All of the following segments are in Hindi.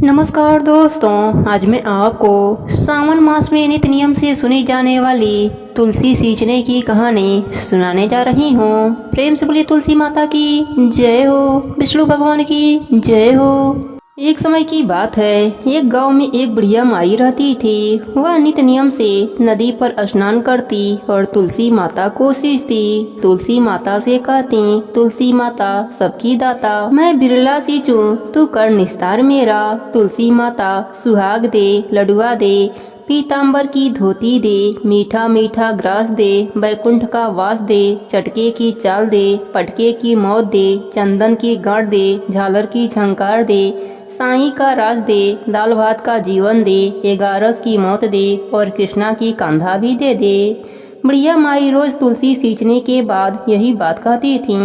नमस्कार दोस्तों, आज मैं आपको सावन मास में नित्य नियम से सुनी जाने वाली तुलसी सींचने की कहानी सुनाने जा रही हूँ। प्रेम से बोलिए तुलसी माता की जय हो, विष्णु भगवान की जय हो। एक समय की बात है, एक गांव में एक बुढ़िया माई रहती थी। वह नित्य नियम से नदी पर स्नान करती और तुलसी माता को सींचती। तुलसी माता से कहती, तुलसी माता सबकी दाता, मैं बिरला सींचूं तू कर निस्तार मेरा। तुलसी माता सुहाग दे, लडुआ दे, पीताम्बर की धोती दे, मीठा मीठा ग्रास दे, बैकुंठ का वास दे, चटके की चाल दे, पटके की मौत दे, चंदन की गांठ दे, झालर की झंकार दे, साईं का राज दे, दाल भात का जीवन दे, 11 की मौत दे और कृष्णा की कांधा भी दे दे। बुढ़िया माई रोज तुलसी सींचने के बाद यही बात कहती थीं।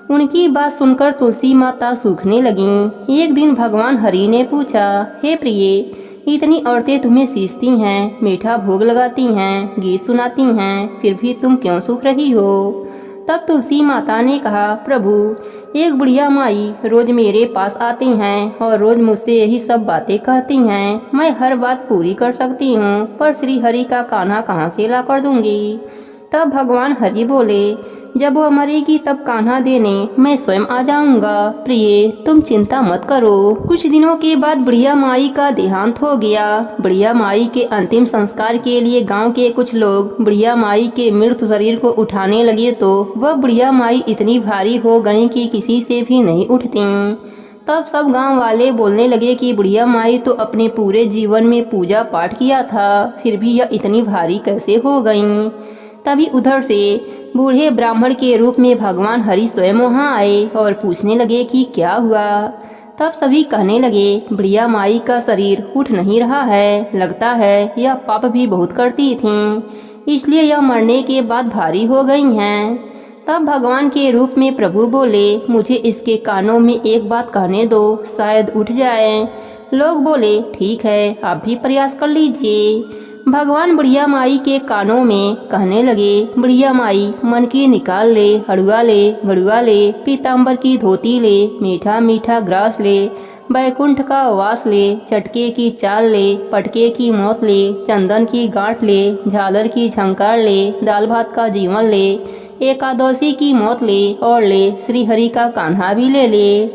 उनकी बात सुनकर तुलसी माता सूखने लगीं। एक दिन भगवान हरि ने पूछा, हे प्रिय, इतनी औरतें तुम्हें सींचती हैं, मीठा भोग लगाती हैं, गीत सुनाती हैं, फिर भी तुम क्यों सूख रही हो? तब तुलसी माता ने कहा, प्रभु, एक बुढ़िया माई रोज मेरे पास आती हैं और रोज मुझसे यही सब बातें कहती हैं। मैं हर बात पूरी कर सकती हूँ, पर श्री हरि का कान्हा कहाँ से ला कर दूंगी? तब भगवान हरि बोले, जब वो मरेगी तब कान्हा देने मैं स्वयं आ जाऊंगा। प्रिय, तुम चिंता मत करो। कुछ दिनों के बाद बुढ़िया माई का देहांत हो गया। बुढ़िया माई के अंतिम संस्कार के लिए गांव के कुछ लोग बुढ़िया माई के मृत शरीर को उठाने लगे तो वह बुढ़िया माई इतनी भारी हो गई कि किसी से भी नहीं उठती। तब सब गांव वाले बोलने लगे कि बुढ़िया माई तो अपने पूरे जीवन में पूजा पाठ किया था, फिर भी यह इतनी भारी कैसे हो गईं? तभी उधर से बूढ़े ब्राह्मण के रूप में भगवान हरि स्वयं वहाँ आए और पूछने लगे कि क्या हुआ। तब सभी कहने लगे, बुढ़िया माई का शरीर उठ नहीं रहा है, लगता है यह पाप भी बहुत करती थीं, इसलिए यह मरने के बाद भारी हो गई हैं। तब भगवान के रूप में प्रभु बोले, मुझे इसके कानों में एक बात कहने दो, शायद उठ जाए। लोग बोले, ठीक है, आप भी प्रयास कर लीजिए। भगवान बुढ़िया माई के कानों में कहने लगे, बुढ़िया माई, मन की निकाल ले, हड़ुआ ले, गड़ुआ ले, पीताम्बर की धोती ले, मीठा मीठा ग्रास ले, बैकुंठ का वास ले, चटके की चाल ले, पटके की मौत ले, चंदन की गांठ ले, झालर की झंकार ले, दाल भात का जीवन ले, एकादशी की मौत ले और ले श्री हरि का कान्हा भी ले ले।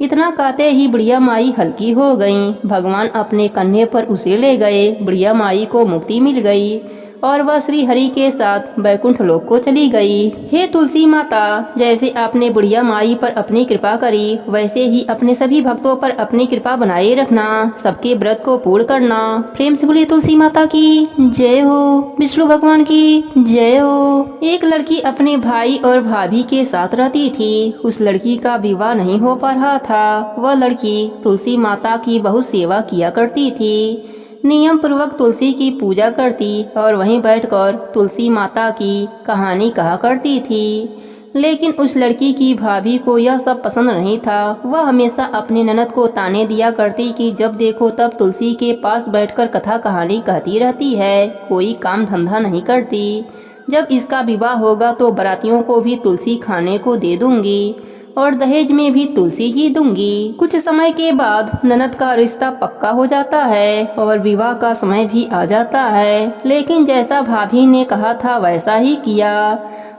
इतना कहते ही बुढ़िया माई हल्की हो गईं। भगवान अपने कंधे पर उसे ले गए। बुढ़िया माई को मुक्ति मिल गई और वह श्री हरि के साथ बैकुंठ लोक को चली गई। हे तुलसी माता, जैसे आपने बुढ़िया माई पर अपनी कृपा करी, वैसे ही अपने सभी भक्तों पर अपनी कृपा बनाए रखना, सबके व्रत को पूर्ण करना। प्रेम से बोलिए तुलसी माता की जय हो, विष्णु भगवान की जय हो। एक लड़की अपने भाई और भाभी के साथ रहती थी। उस लड़की का विवाह नहीं हो पा रहा था। वह लड़की तुलसी माता की बहुत सेवा किया करती थी, नियम पूर्वक तुलसी की पूजा करती और वहीं बैठकर तुलसी माता की कहानी कहा करती थी। लेकिन उस लड़की की भाभी को यह सब पसंद नहीं था। वह हमेशा अपने ननद को ताने दिया करती कि जब देखो तब तुलसी के पास बैठकर कथा कहानी कहती रहती है, कोई काम धंधा नहीं करती। जब इसका विवाह होगा तो बारातियों को भी तुलसी खाने को दे दूंगी और दहेज में भी तुलसी ही दूंगी। कुछ समय के बाद ननद का रिश्ता पक्का हो जाता है और विवाह का समय भी आ जाता है। लेकिन जैसा भाभी ने कहा था वैसा ही किया।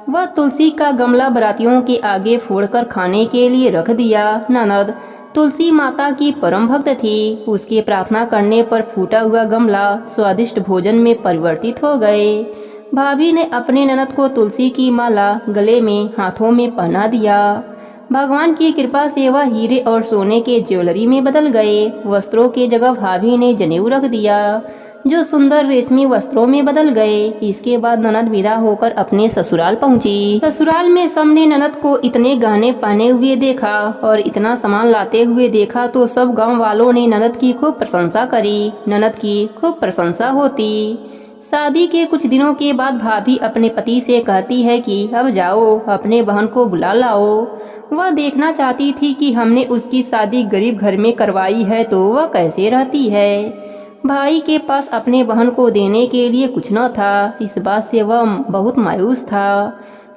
वह तुलसी का गमला बारातियों के आगे फोड़कर खाने के लिए रख दिया। ननद तुलसी माता की परम भक्त थी। उसके प्रार्थना करने पर फूटा हुआ गमला स्वादिष्ट भोजन में परिवर्तित हो गए। भाभी ने अपने ननद को तुलसी की माला गले में, हाथों में पहना दिया। भगवान की कृपा से वह हीरे और सोने के ज्वेलरी में बदल गए। वस्त्रों के जगह भाभी ने जनेऊ रख दिया, जो सुंदर रेशमी वस्त्रों में बदल गए। इसके बाद ननद विदा होकर अपने ससुराल पहुंची। ससुराल में सबने ननद को इतने गहने पहने हुए देखा और इतना सामान लाते हुए देखा तो सब गांव वालों ने ननद की खूब प्रशंसा करी। ननद की खूब प्रशंसा होती। शादी के कुछ दिनों के बाद भाभी अपने पति से कहती है कि अब जाओ, अपने बहन को बुला लाओ। वह देखना चाहती थी कि हमने उसकी शादी गरीब घर में करवाई है तो वह कैसे रहती है। भाई के पास अपने बहन को देने के लिए कुछ न था। इस बात से वह बहुत मायूस था।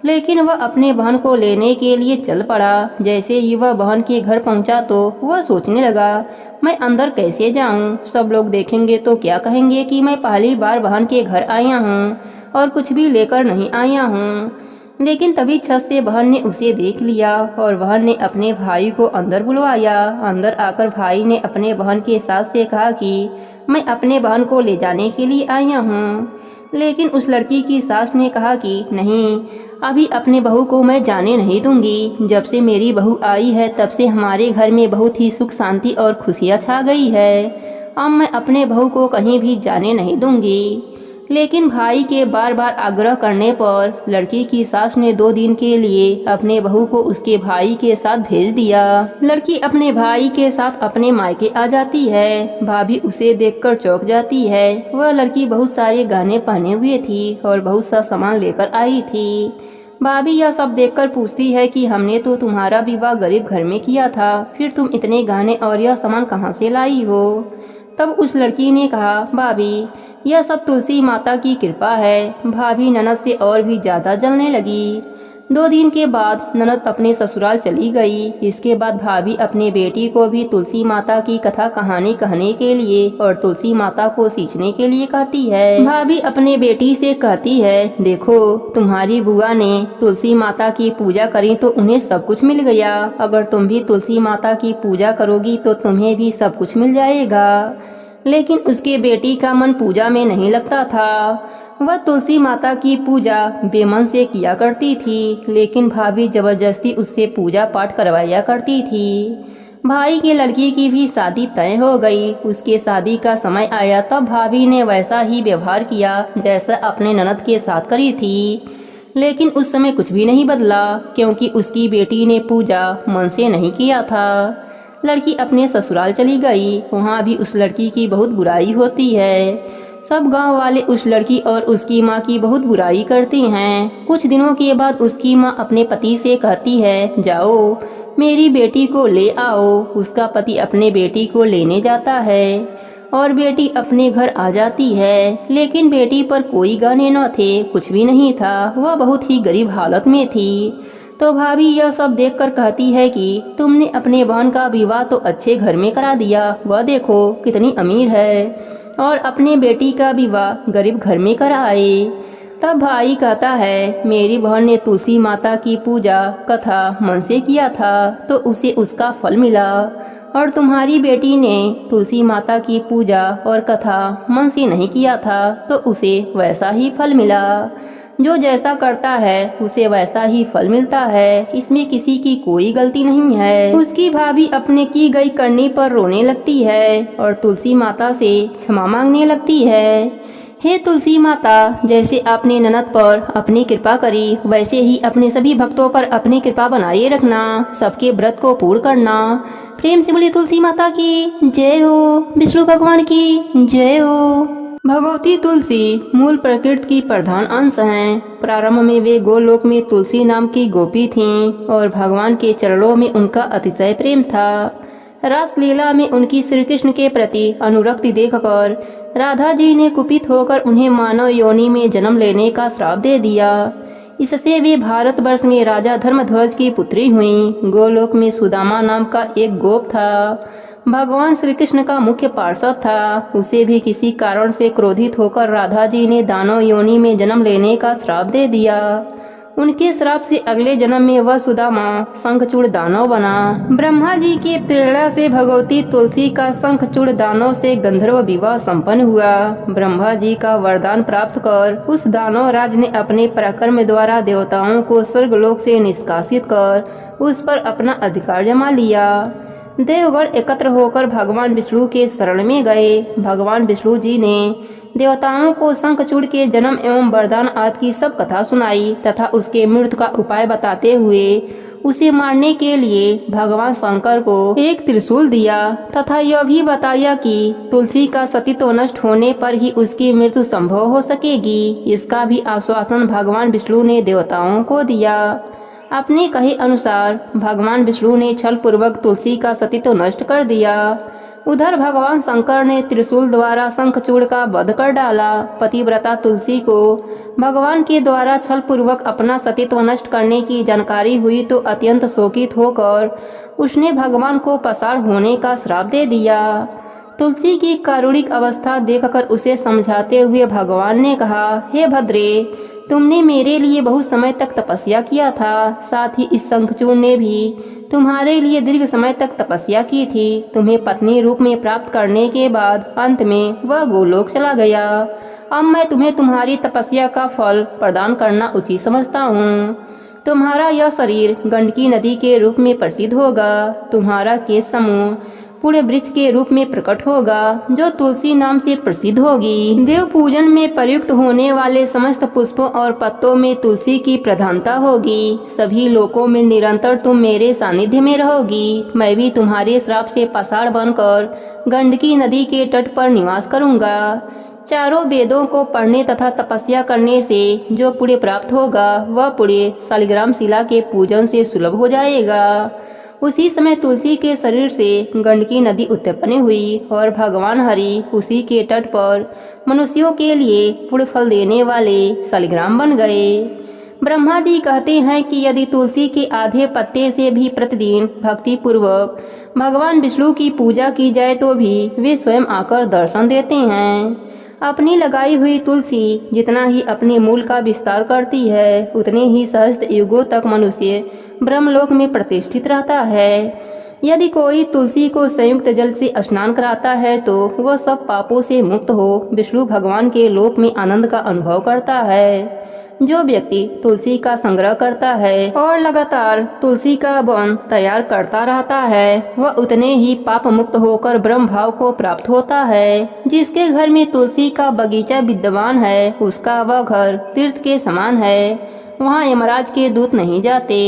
लेकिन वह अपने बहन को लेने के लिए चल पड़ा। जैसे ही वह बहन के घर पहुंचा तो वह सोचने लगा, मैं अंदर कैसे जाऊं? सब लोग देखेंगे तो क्या कहेंगे कि मैं पहली बार बहन के घर आया हूं और कुछ भी लेकर नहीं आया हूं। लेकिन तभी छत से बहन ने उसे देख लिया और बहन ने अपने भाई को अंदर बुलवाया। अंदर आकर भाई ने अपने बहन के सास से कहा कि मैं अपने बहन को ले जाने के लिए आया हूँ। लेकिन उस लड़की की सास ने कहा कि नहीं, अभी अपने बहू को मैं जाने नहीं दूंगी। जब से मेरी बहू आई है तब से हमारे घर में बहुत ही सुख शांति और खुशियाँ छा गई है। अब मैं अपने बहू को कहीं भी जाने नहीं दूंगी। लेकिन भाई के बार बार आग्रह करने पर लड़की की सास ने 2 दिन के लिए अपने बहू को उसके भाई के साथ भेज दिया। लड़की अपने भाई के साथ अपने मायके आ जाती है। भाभी उसे देखकर चौंक जाती है। वह लड़की बहुत सारे गहने पहने हुए थी और बहुत सा सामान लेकर आई थी। भाभी यह सब देखकर पूछती है कि हमने तो तुम्हारा विवाह गरीब घर में किया था, फिर तुम इतने गहने और यह सामान कहाँ से लाई हो? तब उस लड़की ने कहा, भाभी यह सब तुलसी माता की कृपा है। भाभी ननद से और भी ज्यादा जलने लगी। 2 दिन के बाद ननद अपने ससुराल चली गई। इसके बाद भाभी अपने बेटी को भी तुलसी माता की कथा कहानी कहने के लिए और तुलसी माता को सींचने के लिए कहती है। भाभी अपने बेटी से कहती है, देखो तुम्हारी बुआ ने तुलसी माता की पूजा करी तो उन्हें सब कुछ मिल गया। अगर तुम भी तुलसी माता की पूजा करोगी तो तुम्हें भी सब कुछ मिल जाएगा। लेकिन उसके बेटी का मन पूजा में नहीं लगता था। वह तुलसी माता की पूजा बेमन से किया करती थी, लेकिन भाभी जबरदस्ती उससे पूजा पाठ करवाया करती थी। भाई के लड़की की भी शादी तय हो गई। उसके शादी का समय आया तब भाभी ने वैसा ही व्यवहार किया जैसा अपने ननद के साथ करी थी। लेकिन उस समय कुछ भी नहीं बदला, क्योंकि उसकी बेटी ने पूजा मन से नहीं किया था। लड़की अपने ससुराल चली गई। वहाँ भी उस लड़की की बहुत बुराई होती है। सब गांव वाले उस लड़की और उसकी माँ की बहुत बुराई करते हैं। कुछ दिनों के बाद उसकी माँ अपने पति से कहती है, जाओ मेरी बेटी को ले आओ। उसका पति अपने बेटी को लेने जाता है और बेटी अपने घर आ जाती है। लेकिन बेटी पर कोई गहने न थे, कुछ भी नहीं था। वह बहुत ही गरीब हालत में थी। तो भाभी यह सब देखकर कहती है कि तुमने अपने बहन का विवाह तो अच्छे घर में करा दिया, वह देखो कितनी अमीर है, और अपने बेटी का विवाह गरीब घर में कराए। तब भाई कहता है, मेरी बहन ने तुलसी माता की पूजा कथा मन से किया था तो उसे उसका फल मिला, और तुम्हारी बेटी ने तुलसी माता की पूजा और कथा मन से नहीं किया था तो उसे वैसा ही फल मिला। जो जैसा करता है उसे वैसा ही फल मिलता है। इसमें किसी की कोई गलती नहीं है। उसकी भाभी अपने की गई करनी पर रोने लगती है और तुलसी माता से क्षमा मांगने लगती है। हे तुलसी माता, जैसे आपने ननद पर अपनी कृपा करी वैसे ही अपने सभी भक्तों पर अपनी कृपा बनाए रखना। सबके व्रत को पूर्ण करना। प्रेम से बोली तुलसी माता की जय हो। विष्णु भगवान की जय हो। भगवती तुलसी मूल प्रकृति की प्रधान अंश हैं। प्रारंभ में वे गोलोक में तुलसी नाम की गोपी थीं और भगवान के चरणों में उनका अतिशय प्रेम था। रासलीला में उनकी श्री कृष्ण के प्रति अनुरक्ति देखकर राधा जी ने कुपित होकर उन्हें मानव योनि में जन्म लेने का श्राप दे दिया। इससे वे भारतवर्ष में राजा धर्मध्वज की पुत्री हुईं। गोलोक में सुदामा नाम का एक गोप था। भगवान श्री कृष्ण का मुख्य पार्षद था। उसे भी किसी कारण से क्रोधित होकर राधा जी ने दानव योनि में जन्म लेने का श्राप दे दिया। उनके श्राप से अगले जन्म में वह सुदामा शंखचूड़ दानव बना। ब्रह्मा जी की प्रेरणा से भगवती तुलसी का शंखचूड़ दानव से गंधर्व विवाह संपन्न हुआ। ब्रह्मा जी का वरदान प्राप्त कर उस दानव राज ने अपने पराक्रम द्वारा देवताओं को स्वर्गलोक से निष्कासित कर उस पर अपना अधिकार जमा लिया। देवगण एकत्र होकर भगवान विष्णु के शरण में गए। भगवान विष्णु जी ने देवताओं को शंखचूड़ के जन्म एवं वरदान आदि की सब कथा सुनाई तथा उसके मृत्यु का उपाय बताते हुए उसे मारने के लिए भगवान शंकर को एक त्रिशूल दिया तथा यह भी बताया कि तुलसी का सतीत्व नष्ट होने पर ही उसकी मृत्यु संभव हो सकेगी। इसका भी आश्वासन भगवान विष्णु ने देवताओं को दिया। अपने कहे अनुसार भगवान विष्णु ने छल पूर्वक तुलसी का सतीत्व नष्ट कर दिया। उधर भगवान शंकर ने त्रिशूल द्वारा शंखचूड़ का वध कर डाला। पतिव्रता तुलसी को भगवान के द्वारा छल पूर्वक अपना सतीत्व नष्ट करने की जानकारी हुई तो अत्यंत शोकित होकर उसने भगवान को पसार होने का श्राप दे दिया। तुलसी की कारुणिक अवस्था देखकर उसे समझाते हुए भगवान ने कहा, हे भद्रे, तुमने मेरे लिए बहुत समय तक तपस्या किया था, साथ ही इस शंखचूड़ ने भी तुम्हारे लिए दीर्घ समय तक तपस्या की थी। तुम्हें पत्नी रूप में प्राप्त करने के बाद अंत में वह गोलोक चला गया। अब मैं तुम्हें तुम्हारी तपस्या का फल प्रदान करना उचित समझता हूँ। तुम्हारा यह शरीर गंडकी नदी के रूप में प्रसिद्ध होगा। तुम्हारा केश समूह पूरे वृक्ष के रूप में प्रकट होगा, जो तुलसी नाम से प्रसिद्ध होगी। देव पूजन में प्रयुक्त होने वाले समस्त पुष्पों और पत्तों में तुलसी की प्रधानता होगी। सभी लोकों में निरंतर तुम मेरे सानिध्य में रहोगी। मैं भी तुम्हारे श्राप से पाषाण बनकर गंडकी नदी के तट पर निवास करूंगा। चारों वेदों को पढ़ने तथा तपस्या करने से जो पुण्य प्राप्त होगा वह पुण्य शालिग्राम शिला के पूजन से सुलभ हो जाएगा। उसी समय तुलसी के शरीर से गंडकी नदी उत्पन्न हुई और भगवान हरि उसी के तट पर मनुष्यों के लिए पुण्य फल देने वाले शालिग्राम बन गए। ब्रह्मा जी कहते हैं कि यदि तुलसी के आधे पत्ते से भी प्रतिदिन भक्ति पूर्वक भगवान विष्णु की पूजा की जाए तो भी वे स्वयं आकर दर्शन देते हैं। अपनी लगाई हुई तुलसी जितना ही अपने मूल का विस्तार करती है, उतने ही सहस्त्र युगों तक मनुष्य ब्रह्मलोक में प्रतिष्ठित रहता है। यदि कोई तुलसी को संयुक्त जल से स्नान कराता है तो वह सब पापों से मुक्त हो विष्णु भगवान के लोक में आनंद का अनुभव करता है। जो व्यक्ति तुलसी का संग्रह करता है और लगातार तुलसी का वन तैयार करता रहता है, वह उतने ही पाप मुक्त होकर ब्रह्म भाव को प्राप्त होता है। जिसके घर में तुलसी का बगीचा विद्यमान है, उसका वह घर तीर्थ के समान है। वहाँ यमराज के दूत नहीं जाते।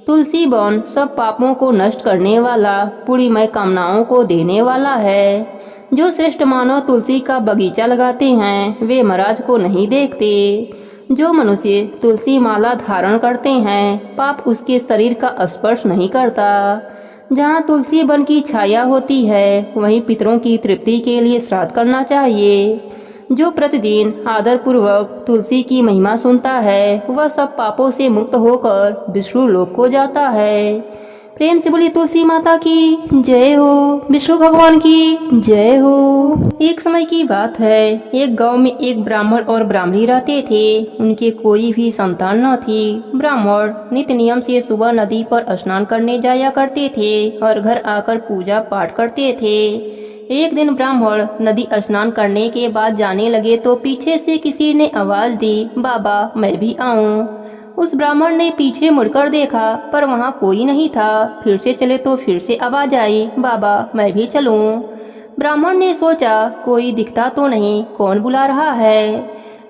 तुलसी वन सब पापों को नष्ट करने वाला, पुण्यमय कामनाओं को देने वाला है। जो श्रेष्ठ मानव तुलसी का बगीचा लगाते हैं वे यमराज को नहीं देखते। जो मनुष्य तुलसी माला धारण करते हैं, पाप उसके शरीर का स्पर्श नहीं करता। जहाँ तुलसी वन की छाया होती है वहीं पितरों की तृप्ति के लिए श्राद्ध करना चाहिए। जो प्रतिदिन आदर पूर्वक तुलसी की महिमा सुनता है वह सब पापों से मुक्त होकर विष्णु लोक को जाता है। प्रेम से बोली तुलसी माता की जय हो, विष्णु भगवान की जय हो। एक समय की बात है, एक गांव में एक ब्राह्मण और ब्राह्मणी रहते थे। उनके कोई भी संतान न थी। ब्राह्मण नित्य नियम से सुबह नदी पर स्नान करने जाया करते थे और घर आकर पूजा पाठ करते थे। एक दिन ब्राह्मण नदी स्नान करने के बाद जाने लगे तो पीछे से किसी ने आवाज दी, बाबा मैं भी आऊं। उस ब्राह्मण ने पीछे मुड़कर देखा पर वहाँ कोई नहीं था। फिर से चले तो फिर से आवाज आई, बाबा मैं भी चलूं। ब्राह्मण ने सोचा कोई दिखता तो नहीं, कौन बुला रहा है।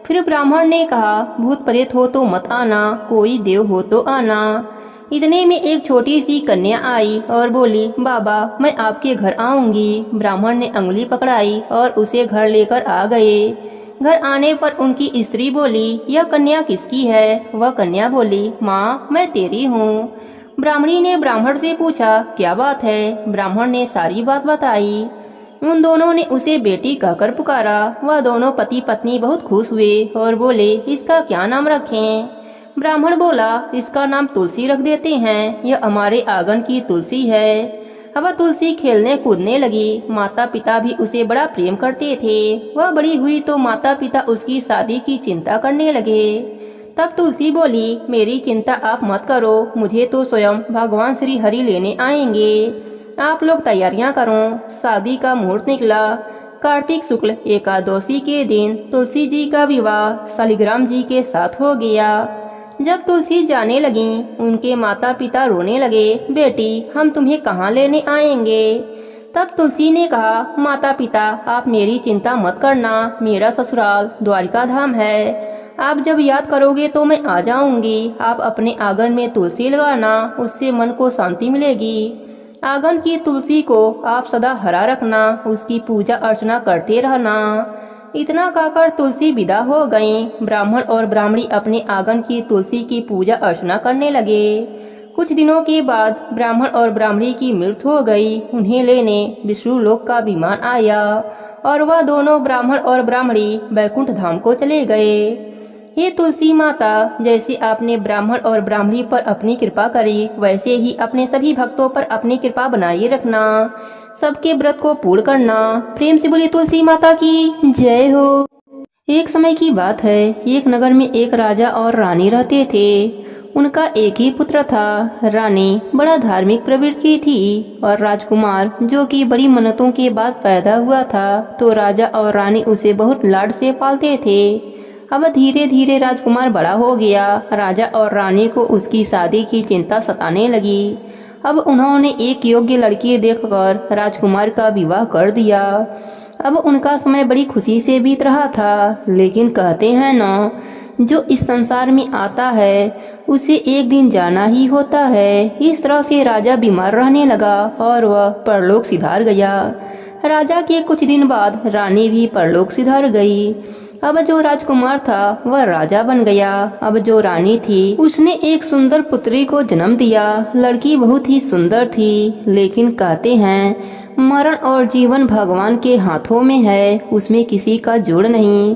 फिर ब्राह्मण ने कहा, भूत प्रेत हो तो मत आना, कोई देव हो तो आना। इतने में एक छोटी सी कन्या आई और बोली, बाबा मैं आपके घर आऊंगी। ब्राह्मण ने अंगुली पकड़ाई और उसे घर लेकर आ गए। घर आने पर उनकी स्त्री बोली, यह कन्या किसकी है। वह कन्या बोली, माँ मैं तेरी हूँ। ब्राह्मणी ने ब्राह्मण से पूछा, क्या बात है। ब्राह्मण ने सारी बात बताई। उन दोनों ने उसे बेटी कहकर पुकारा। वह दोनों पति पत्नी बहुत खुश हुए और बोले, इसका क्या नाम रखें। ब्राह्मण बोला, इसका नाम तुलसी रख देते हैं, यह हमारे आंगन की तुलसी है। अब तुलसी खेलने कूदने लगी। माता पिता भी उसे बड़ा प्रेम करते थे। वह बड़ी हुई तो माता पिता उसकी शादी की चिंता करने लगे। तब तुलसी बोली, मेरी चिंता आप मत करो, मुझे तो स्वयं भगवान श्री हरि लेने आएंगे। आप लोग तैयारियां करो। शादी का मुहूर्त निकला। कार्तिक शुक्ल एकादशी के दिन तुलसी जी का विवाह शालिग्राम जी के साथ हो गया। जब तुलसी जाने लगी उनके माता पिता रोने लगे, बेटी हम तुम्हें कहाँ लेने आएंगे। तब तुलसी ने कहा, माता पिता आप मेरी चिंता मत करना, मेरा ससुराल द्वारिका धाम है। आप जब याद करोगे तो मैं आ जाऊंगी। आप अपने आंगन में तुलसी लगाना, उससे मन को शांति मिलेगी। आंगन की तुलसी को आप सदा हरा रखना, उसकी पूजा अर्चना करते रहना। इतना कहकर तुलसी विदा हो गईं। ब्राह्मण और ब्राह्मणी अपने आंगन की तुलसी की पूजा अर्चना करने लगे। कुछ दिनों के बाद ब्राह्मण और ब्राह्मणी की मृत्यु हो गई। उन्हें लेने विष्णु लोक का विमान आया और वह दोनों ब्राह्मण और ब्राह्मणी बैकुंठ धाम को चले गए। हे तुलसी माता, जैसे आपने ब्राह्मण और ब्राह्मणी पर अपनी कृपा करी, वैसे ही अपने सभी भक्तों पर अपनी कृपा बनाए रखना, सबके व्रत को पूर्ण करना। प्रेम से बोली तुलसी माता की जय हो। एक समय की बात है, एक नगर में एक राजा और रानी रहते थे। उनका एक ही पुत्र था। रानी बड़ा धार्मिक प्रवृत्ति की थी और राजकुमार जो कि बड़ी मन्नतों के बाद पैदा हुआ था, तो राजा और रानी उसे बहुत लाड से पालते थे। अब धीरे धीरे राजकुमार बड़ा हो गया। राजा और रानी को उसकी शादी की चिंता सताने लगी। अब उन्होंने एक योग्य लड़की देखकर राजकुमार का विवाह कर दिया। अब उनका समय बड़ी खुशी से बीत रहा था, लेकिन कहते हैं ना, जो इस संसार में आता है उसे एक दिन जाना ही होता है। इस तरह से राजा बीमार रहने लगा और वह परलोक सिधार गया। राजा के कुछ दिन बाद रानी भी परलोक सिधार गई। अब जो राजकुमार था वह राजा बन गया। अब जो रानी थी उसने एक सुंदर पुत्री को जन्म दिया। लड़की बहुत ही सुंदर थी, लेकिन कहते हैं मरण और जीवन भगवान के हाथों में है, उसमें किसी का जोड़ नहीं।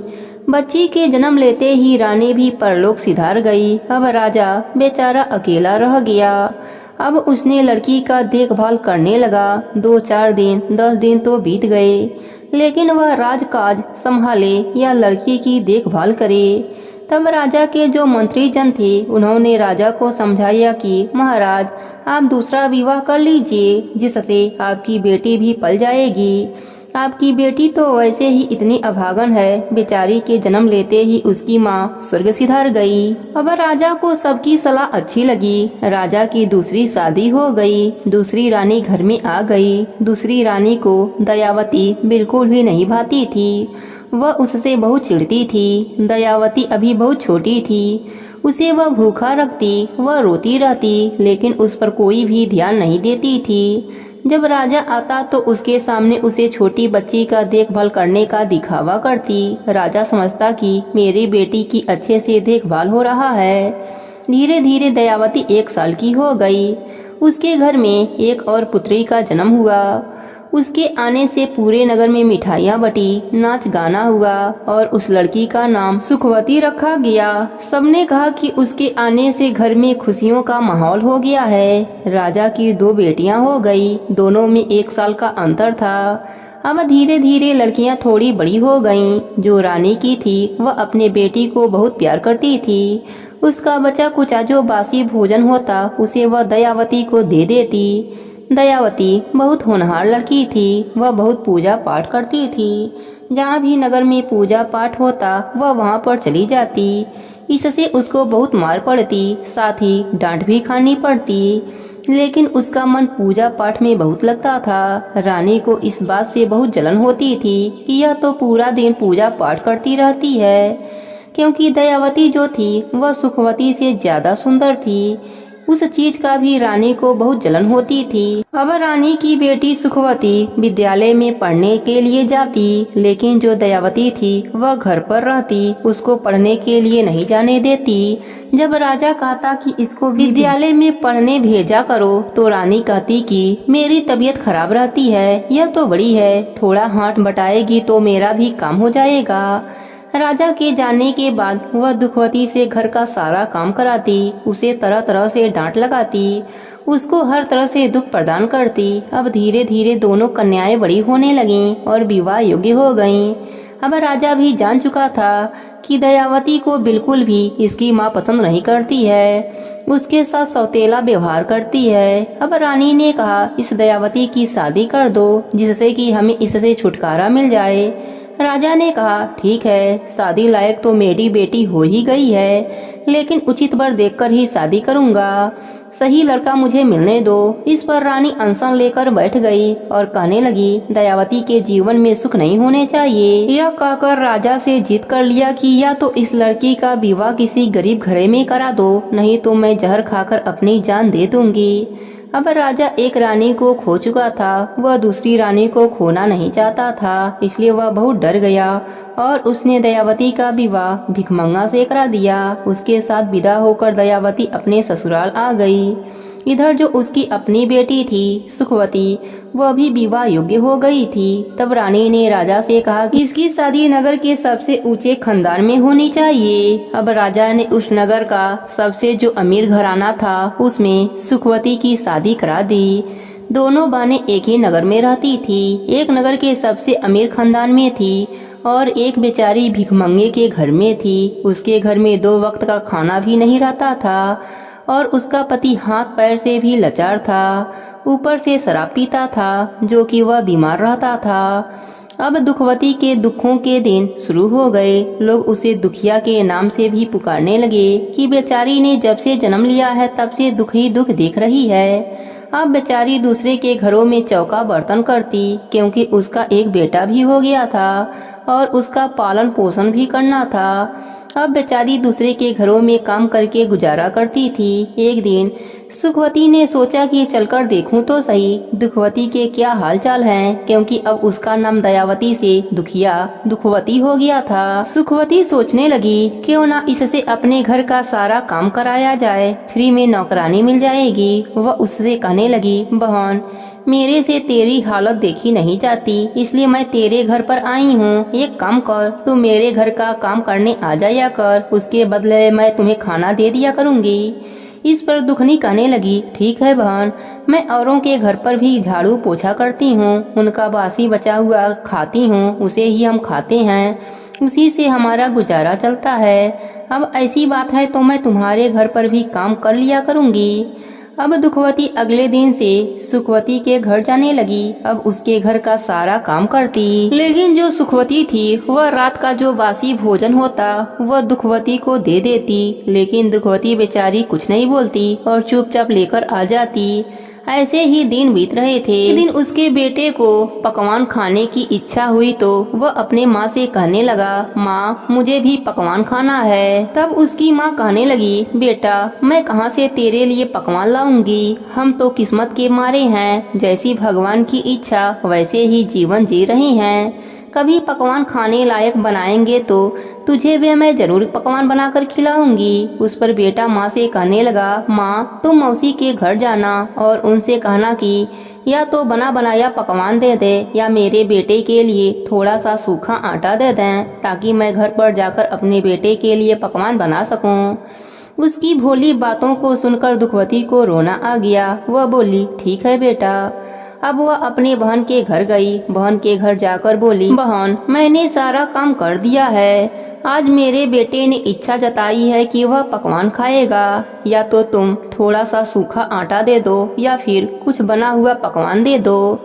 बच्ची के जन्म लेते ही रानी भी परलोक सिधार गई। अब राजा बेचारा अकेला रह गया। अब उसने लड़की का देखभाल करने लगा। 2-4 दिन 10 दिन तो बीत गए, लेकिन वह राजकाज संभाले या लड़की की देखभाल करे। तब राजा के जो मंत्री जन थे उन्होंने राजा को समझाया कि महाराज, आप दूसरा विवाह कर लीजिए, जिससे आपकी बेटी भी पल जाएगी। आपकी बेटी तो वैसे ही इतनी अभागन है, बेचारी के जन्म लेते ही उसकी माँ स्वर्ग सिधार गई। अब राजा को सबकी सलाह अच्छी लगी। राजा की दूसरी शादी हो गई। दूसरी रानी घर में आ गई। दूसरी रानी को दयावती बिल्कुल भी नहीं भाती थी। वह उससे बहुत चिढ़ती थी। दयावती अभी बहुत छोटी थी। उसे वह भूखा रखती, वह रोती रहती, लेकिन उस पर कोई भी ध्यान नहीं देती थी। जब राजा आता तो उसके सामने उसे छोटी बच्ची का देखभाल करने का दिखावा करती। राजा समझता कि मेरी बेटी की अच्छे से देखभाल हो रहा है। धीरे धीरे दयावती 1 साल की हो गई। उसके घर में एक और पुत्री का जन्म हुआ। उसके आने से पूरे नगर में मिठाइयाँ बटी, नाच गाना हुआ और उस लड़की का नाम सुखवती रखा गया। सबने कहा कि उसके आने से घर में खुशियों का माहौल हो गया है। राजा की 2 बेटियां हो गई। दोनों में 1 साल का अंतर था। अब धीरे धीरे लड़कियां थोड़ी बड़ी हो गईं। जो रानी की थी वह अपने बेटी को बहुत प्यार करती थी। उसका बचा कुचा जो बासी भोजन होता उसे वह दयावती को दे देती। दयावती बहुत होनहार लड़की थी। वह बहुत पूजा पाठ करती थी। जहाँ भी नगर में पूजा पाठ होता वह वहाँ पर चली जाती। इससे उसको बहुत मार पड़ती, साथ ही डांट भी खानी पड़ती, लेकिन उसका मन पूजा पाठ में बहुत लगता था। रानी को इस बात से बहुत जलन होती थी कि यह तो पूरा दिन पूजा पाठ करती रहती है, क्योंकि दयावती जो थी वह सुखवती से ज्यादा सुंदर थी। उस चीज का भी रानी को बहुत जलन होती थी। अब रानी की बेटी सुखवती विद्यालय में पढ़ने के लिए जाती, लेकिन जो दयावती थी वह घर पर रहती, उसको पढ़ने के लिए नहीं जाने देती। जब राजा कहता कि इसको विद्यालय में पढ़ने भेजा करो, तो रानी कहती कि मेरी तबीयत खराब रहती है, यह तो बड़ी है, थोड़ा हाथ बटाएगी तो मेरा भी काम हो जाएगा। राजा के जाने के बाद वह दुखवती से घर का सारा काम कराती, उसे तरह तरह से डांट लगाती, उसको हर तरह से दुख प्रदान करती। अब धीरे धीरे दोनों कन्याएं बड़ी होने लगीं और विवाह योग्य हो गईं। अब राजा भी जान चुका था कि दयावती को बिल्कुल भी इसकी माँ पसंद नहीं करती है, उसके साथ सौतेला व्यवहार करती है। अब रानी ने कहा इस दयावती की शादी कर दो, जिससे कि हमें इससे छुटकारा मिल जाए। राजा ने कहा ठीक है, शादी लायक तो मेरी बेटी हो ही गई है, लेकिन उचित वर देखकर ही शादी करूंगा, सही लड़का मुझे मिलने दो। इस पर रानी अनशन लेकर बैठ गई और कहने लगी दयावती के जीवन में सुख नहीं होने चाहिए। यह कहकर राजा से जिद कर लिया कि या तो इस लड़की का विवाह किसी गरीब घरे में करा दो, नहीं तो मैं जहर खाकर अपनी जान दे दूंगी। अब राजा एक रानी को खो चुका था, वह दूसरी रानी को खोना नहीं चाहता था, इसलिए वह बहुत डर गया और उसने दयावती का विवाह भिखमंगा से करा दिया। उसके साथ विदा होकर दयावती अपने ससुराल आ गई। इधर जो उसकी अपनी बेटी थी सुखवती, वह भी विवाह योग्य हो गई थी। तब रानी ने राजा से कहा कि इसकी शादी नगर के सबसे ऊंचे खानदान में होनी चाहिए। अब राजा ने उस नगर का सबसे जो अमीर घराना था उसमें सुखवती की शादी करा दी। दोनों बहनें एक ही नगर में रहती थी। एक नगर के सबसे अमीर खानदान में थी और एक बेचारी भिखमंगे के घर में थी। उसके घर में 2 वक्त का खाना भी नहीं रहता था और उसका पति हाथ पैर से भी लाचार था, ऊपर से शराब पीता था जो कि वह बीमार रहता था। अब दुखवती के दुखों के दिन शुरू हो गए। लोग उसे दुखिया के नाम से भी पुकारने लगे कि बेचारी ने जब से जन्म लिया है तब से दुख ही दुख देख रही है। अब बेचारी दूसरे के घरों में चौका बर्तन करती, क्योंकि उसका एक बेटा भी हो गया था और उसका पालन पोषण भी करना था। अब बेचारी दूसरे के घरों में काम करके गुजारा करती थी। एक दिन सुखवती ने सोचा कि चलकर देखूं तो सही दुखवती के क्या हाल चाल हैं, क्योंकि अब उसका नाम दयावती से दुखिया दुखवती हो गया था। सुखवती सोचने लगी क्यों ना इससे अपने घर का सारा काम कराया जाए, फ्री में नौकरानी मिल जाएगी। वह उससे कहने लगी, बहन मेरे से तेरी हालत देखी नहीं जाती, इसलिए मैं तेरे घर पर आई हूँ। एक काम कर, तू मेरे घर का काम करने आ जाया कर, उसके बदले मैं तुम्हें खाना दे दिया करूँगी। इस पर दुखनी कहने लगी, ठीक है बहन, मैं औरों के घर पर भी झाड़ू पोछा करती हूँ, उनका बासी बचा हुआ खाती हूँ, उसे ही हम खाते हैं, उसी से हमारा गुजारा चलता है। अब ऐसी बात है तो मैं तुम्हारे घर पर भी काम कर लिया करूँगी। अब दुखवती अगले दिन से सुखवती के घर जाने लगी। अब उसके घर का सारा काम करती, लेकिन जो सुखवती थी वह रात का जो बासी भोजन होता वह दुखवती को दे देती, लेकिन दुखवती बेचारी कुछ नहीं बोलती और चुपचाप लेकर आ जाती। ऐसे ही दिन बीत रहे थे। एक दिन उसके बेटे को पकवान खाने की इच्छा हुई तो वह अपने माँ से कहने लगा, माँ मुझे भी पकवान खाना है। तब उसकी माँ कहने लगी, बेटा मैं कहाँ से तेरे लिए पकवान लाऊंगी, हम तो किस्मत के मारे हैं, जैसी भगवान की इच्छा वैसे ही जीवन जी रहे हैं। कभी पकवान खाने लायक बनाएंगे तो तुझे भी मैं जरूर पकवान बनाकर खिलाऊंगी। उस पर बेटा माँ से कहने लगा, माँ तुम मौसी के घर जाना और उनसे कहना कि या तो बना बनाया पकवान दे दे या मेरे बेटे के लिए थोड़ा सा सूखा आटा दे दें, ताकि मैं घर पर जाकर अपने बेटे के लिए पकवान बना सकूं। उसकी भोली बातों को सुनकर दुखवती को रोना आ गया। वह बोली, ठीक है बेटा। अब वह अपने बहन के घर गई। बहन के घर जाकर बोली, बहन मैंने सारा काम कर दिया है, आज मेरे बेटे ने इच्छा जताई है कि वह पकवान खाएगा, या तो तुम थोड़ा सा सूखा आटा दे दो या फिर कुछ बना हुआ पकवान दे दो।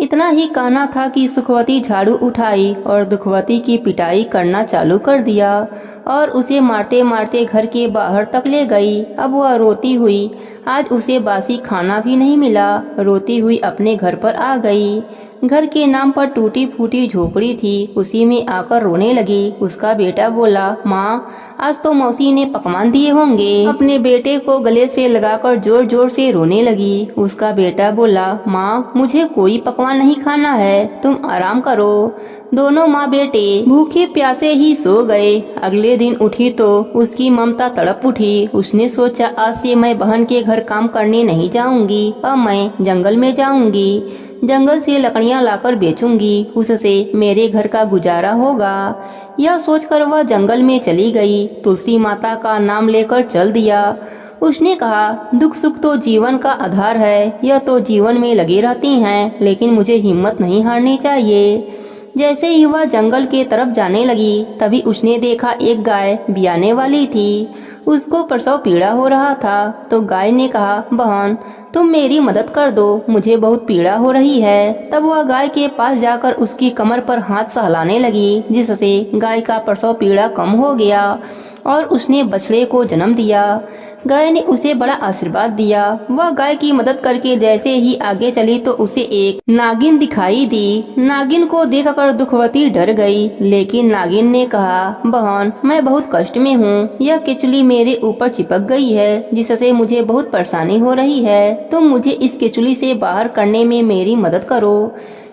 इतना ही कहना था कि सुखवती झाड़ू उठाई और दुखवती की पिटाई करना चालू कर दिया और उसे मारते मारते घर के बाहर तक ले गई। अब वह रोती हुई, आज उसे बासी खाना भी नहीं मिला, रोती हुई अपने घर पर आ गई। घर के नाम पर टूटी फूटी झोपड़ी थी, उसी में आकर रोने लगी। उसका बेटा बोला, माँ आज तो मौसी ने पकवान दिए होंगे। अपने बेटे को गले से लगाकर जोर जोर से रोने लगी। उसका बेटा बोला, माँ मुझे कोई पकवान नहीं खाना है, तुम आराम करो। दोनों माँ बेटे भूखे प्यासे ही सो गए। अगले दिन उठी तो उसकी ममता तड़प उठी। उसने सोचा, आज से मैं बहन के घर काम करने नहीं जाऊंगी, अब मैं जंगल में जाऊंगी, जंगल से लकड़ियां लाकर बेचूंगी, उससे मेरे घर का गुजारा होगा। यह सोचकर वह जंगल में चली गई। तुलसी माता का नाम लेकर चल दिया। उसने कहा, दुख सुख तो जीवन का आधार है, यह तो जीवन में लगी रहती हैं, लेकिन मुझे हिम्मत नहीं हारनी चाहिए। जैसे ही वह जंगल के तरफ जाने लगी तभी उसने देखा एक गाय ब्याने वाली थी। उसको प्रसव पीड़ा हो रहा था तो गाय ने कहा, बहन तुम मेरी मदद कर दो, मुझे बहुत पीड़ा हो रही है। तब वह गाय के पास जाकर उसकी कमर पर हाथ सहलाने लगी, जिससे गाय का प्रसव पीड़ा कम हो गया और उसने बछड़े को जन्म दिया। गाय ने उसे बड़ा आशीर्वाद दिया। वह गाय की मदद करके जैसे ही आगे चली तो उसे एक नागिन दिखाई दी। नागिन को देखकर दुखवती डर गई, लेकिन नागिन ने कहा, बहन मैं बहुत कष्ट में हूँ, यह केचुली मेरे ऊपर चिपक गई है, जिससे मुझे बहुत परेशानी हो रही है, तुम मुझे इस केचुली से बाहर करने में मेरी मदद करो।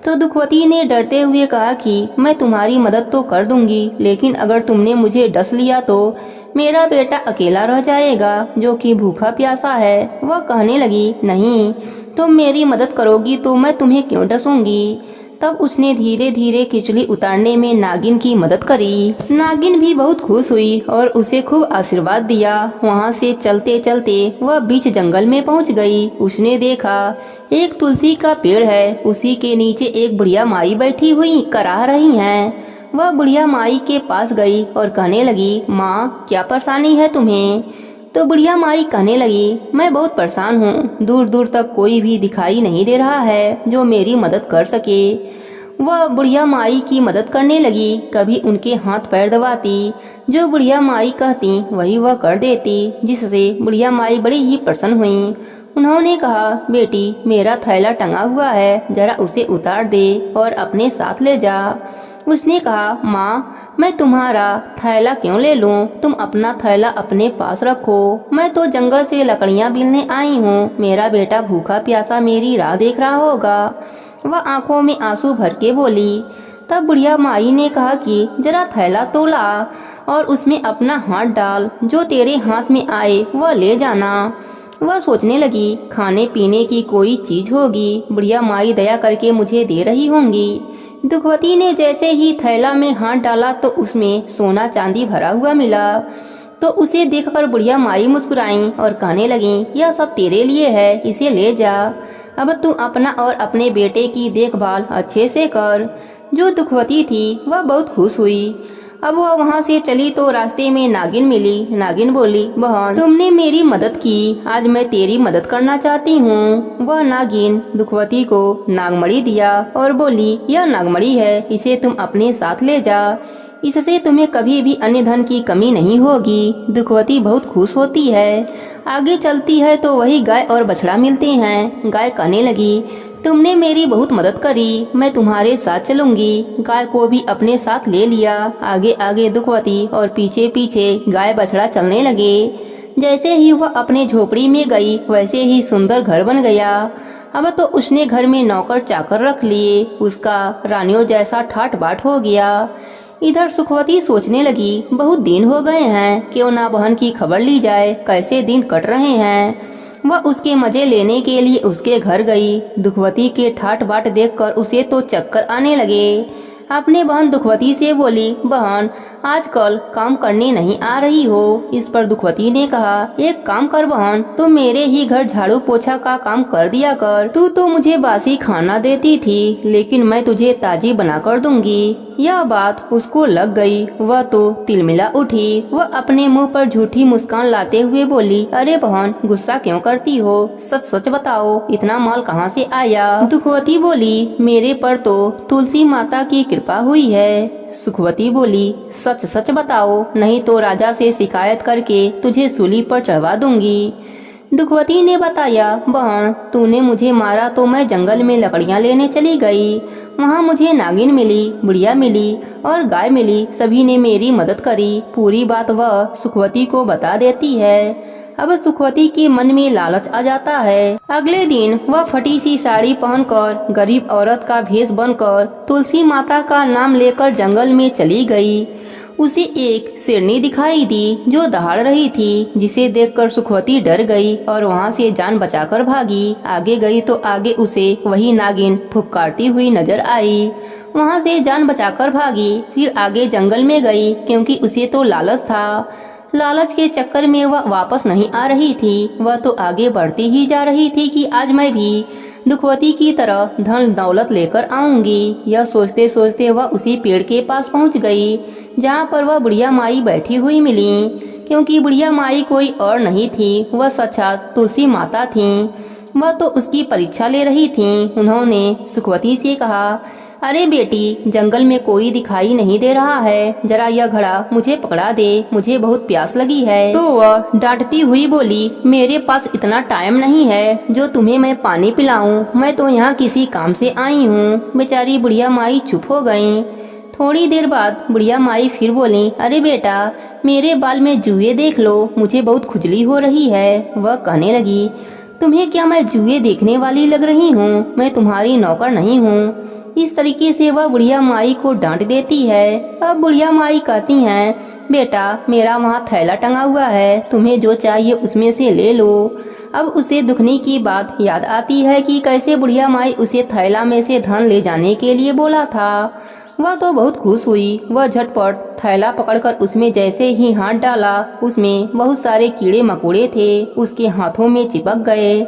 तो दुखवती ने डरते हुए कहा कि मैं तुम्हारी मदद तो कर दूंगी, लेकिन अगर तुमने मुझे डस लिया तो मेरा बेटा अकेला रह जाएगा जो कि भूखा प्यासा है। वह कहने लगी, नहीं, तुम मेरी मदद करोगी तो मैं तुम्हें क्यों डसूंगी। तब उसने धीरे धीरे खिचड़ी उतारने में नागिन की मदद करी। नागिन भी बहुत खुश हुई और उसे खूब आशीर्वाद दिया। वहाँ से चलते चलते वह बीच जंगल में पहुँच गई। उसने देखा एक तुलसी का पेड़ है, उसी के नीचे एक बुढ़िया माई बैठी हुई कराह रही हैं। वह बुढ़िया माई के पास गई और कहने लगी, माँ क्या परेशानी है तुम्हें। तो बुढ़िया माई कहने लगी, मैं बहुत परेशान हूँ, दूर दूर तक कोई भी दिखाई नहीं दे रहा है जो मेरी मदद कर सके। वह बुढ़िया माई की मदद करने लगी, कभी उनके हाथ पैर दबाती, जो बुढ़िया माई कहती वही वह कर देती, जिससे बुढ़िया माई बड़ी ही प्रसन्न हुई। उन्होंने कहा, बेटी मेरा थैला टंगा हुआ है, जरा उसे उतार दे और अपने साथ ले जा। उसने कहा, माँ मैं तुम्हारा थैला क्यों ले लूं, तुम अपना थैला अपने पास रखो, मैं तो जंगल से लकड़ियाँ बीनने आई हूँ, मेरा बेटा भूखा प्यासा मेरी राह देख रहा होगा। वह आंखों में आंसू भर के बोली। तब बुढ़िया माई ने कहा कि जरा थैला तो ला और उसमें अपना हाथ डाल, जो तेरे हाथ में आए वह ले जाना। वह सोचने लगी, खाने पीने की कोई चीज होगी, बुढ़िया माई दया करके मुझे दे रही होंगी। दुखवती ने जैसे ही थैला में हाथ डाला तो उसमें सोना चांदी भरा हुआ मिला। तो उसे देखकर बुढ़िया माई मुस्कुराई और कहने लगी, यह सब तेरे लिए है, इसे ले जा। अब तू अपना और अपने बेटे की देखभाल अच्छे से कर। जो दुखवती थी वह बहुत खुश हुई। अब वह वहाँ से चली तो रास्ते में नागिन मिली। नागिन बोली, बहन तुमने मेरी मदद की, आज मैं तेरी मदद करना चाहती हूँ। वह नागिन दुखवती को नागमणि दिया और बोली, यह नागमणि है, इसे तुम अपने साथ ले जा, इससे तुम्हें कभी भी अन्य धन की कमी नहीं होगी। दुखवती बहुत खुश होती है। आगे चलती है तो वही गाय और बछड़ा मिलते हैं। गाय कहने लगी, तुमने मेरी बहुत मदद करी, मैं तुम्हारे साथ चलूंगी। गाय को भी अपने साथ ले लिया। आगे आगे दुखवती और पीछे पीछे गाय बछड़ा चलने लगे। जैसे ही वह अपने झोपड़ी में गई वैसे ही सुंदर घर बन गया। अब तो उसने घर में नौकर चाकर रख लिए। उसका रानियों जैसा ठाट बाट हो गया। इधर सुखवती सोचने लगी, बहुत दिन हो गए हैं, क्यों ना बहन की खबर ली जाए, कैसे दिन कट रहे हैं। वह उसके मजे लेने के लिए उसके घर गई। दुखवती के ठाट बाट देखकर उसे तो चक्कर आने लगे। अपने बहन दुखवती से बोली, बहन आजकल काम करने नहीं आ रही हो। इस पर दुखवती ने कहा, एक काम कर बहन, तुम मेरे ही घर झाड़ू पोछा का काम कर दिया कर। तू तो मुझे बासी खाना देती थी, लेकिन मैं तुझे ताजी बना कर दूंगी। यह बात उसको लग गई। वह तो तिलमिला उठी। वह अपने मुंह पर झूठी मुस्कान लाते हुए बोली, अरे बहन गुस्सा क्यों करती हो, सच सच बताओ, इतना माल कहाँ से आया। दुखवती बोली, मेरे पर तो तुलसी माता की कृपा हुई है। सुखवती बोली, सच सच बताओ, नहीं तो राजा से शिकायत करके तुझे सूली पर चढ़वा दूंगी। दुखवती ने बताया, बहन तूने मुझे मारा तो मैं जंगल में लकड़ियां लेने चली गई। वहाँ मुझे नागिन मिली, बुढ़िया मिली और गाय मिली। सभी ने मेरी मदद करी। पूरी बात वह सुखवती को बता देती है। अब सुखवती के मन में लालच आ जाता है। अगले दिन वह फटी सी साड़ी पहनकर गरीब औरत का भेष बनकर तुलसी माता का नाम लेकर जंगल में चली गई। उसे एक शेरनी दिखाई दी जो दहाड़ रही थी, जिसे देखकर सुखवती डर गई और वहाँ से जान बचाकर भागी। आगे गई तो आगे उसे वही नागिन फुफकारती हुई नजर आई। वहाँ से जान बचाकर भागी। फिर आगे जंगल में गई, क्योंकि उसे तो लालच था। लालच के चक्कर में वह वापस नहीं आ रही थी। वह तो आगे बढ़ती ही जा रही थी कि आज मैं भी दुखवती की तरह धन दौलत लेकर आऊंगी। यह सोचते सोचते वह उसी पेड़ के पास पहुंच गई, जहां पर वह बुढ़िया माई बैठी हुई मिली। क्योंकि बुढ़िया माई कोई और नहीं थी, वह साक्षात तुलसी माता थीं। वह तो उसकी परीक्षा ले रही थीं। उन्होंने सुखवती से कहा, अरे बेटी, जंगल में कोई दिखाई नहीं दे रहा है, जरा यह घड़ा मुझे पकड़ा दे, मुझे बहुत प्यास लगी है। तो वह डांटती हुई बोली, मेरे पास इतना टाइम नहीं है जो तुम्हें मैं पानी पिलाऊं, मैं तो यहाँ किसी काम से आई हूँ। बेचारी बुढ़िया माई चुप हो गयी। थोड़ी देर बाद बुढ़िया माई फिर बोली, अरे बेटा, मेरे बाल में जुए देख लो, मुझे बहुत खुजली हो रही है। वह कहने लगी, तुम्हें क्या मैं जुए देखने वाली लग रही हूँ? मैं तुम्हारी नौकर नहीं हूँ। इस तरीके से वह बुढ़िया माई को डांट देती है। अब बुढ़िया माई कहती हैं, बेटा मेरा वहाँ थैला टंगा हुआ है, तुम्हें जो चाहिए उसमें से ले लो। अब उसे दुखनी की बात याद आती है कि कैसे बुढ़िया माई उसे थैला में से धन ले जाने के लिए बोला था। वह तो बहुत खुश हुई। वह झटपट थैला पकड़कर उसमें जैसे ही हाथ डाला, उसमें बहुत सारे कीड़े मकोड़े थे, उसके हाथों में चिपक गए।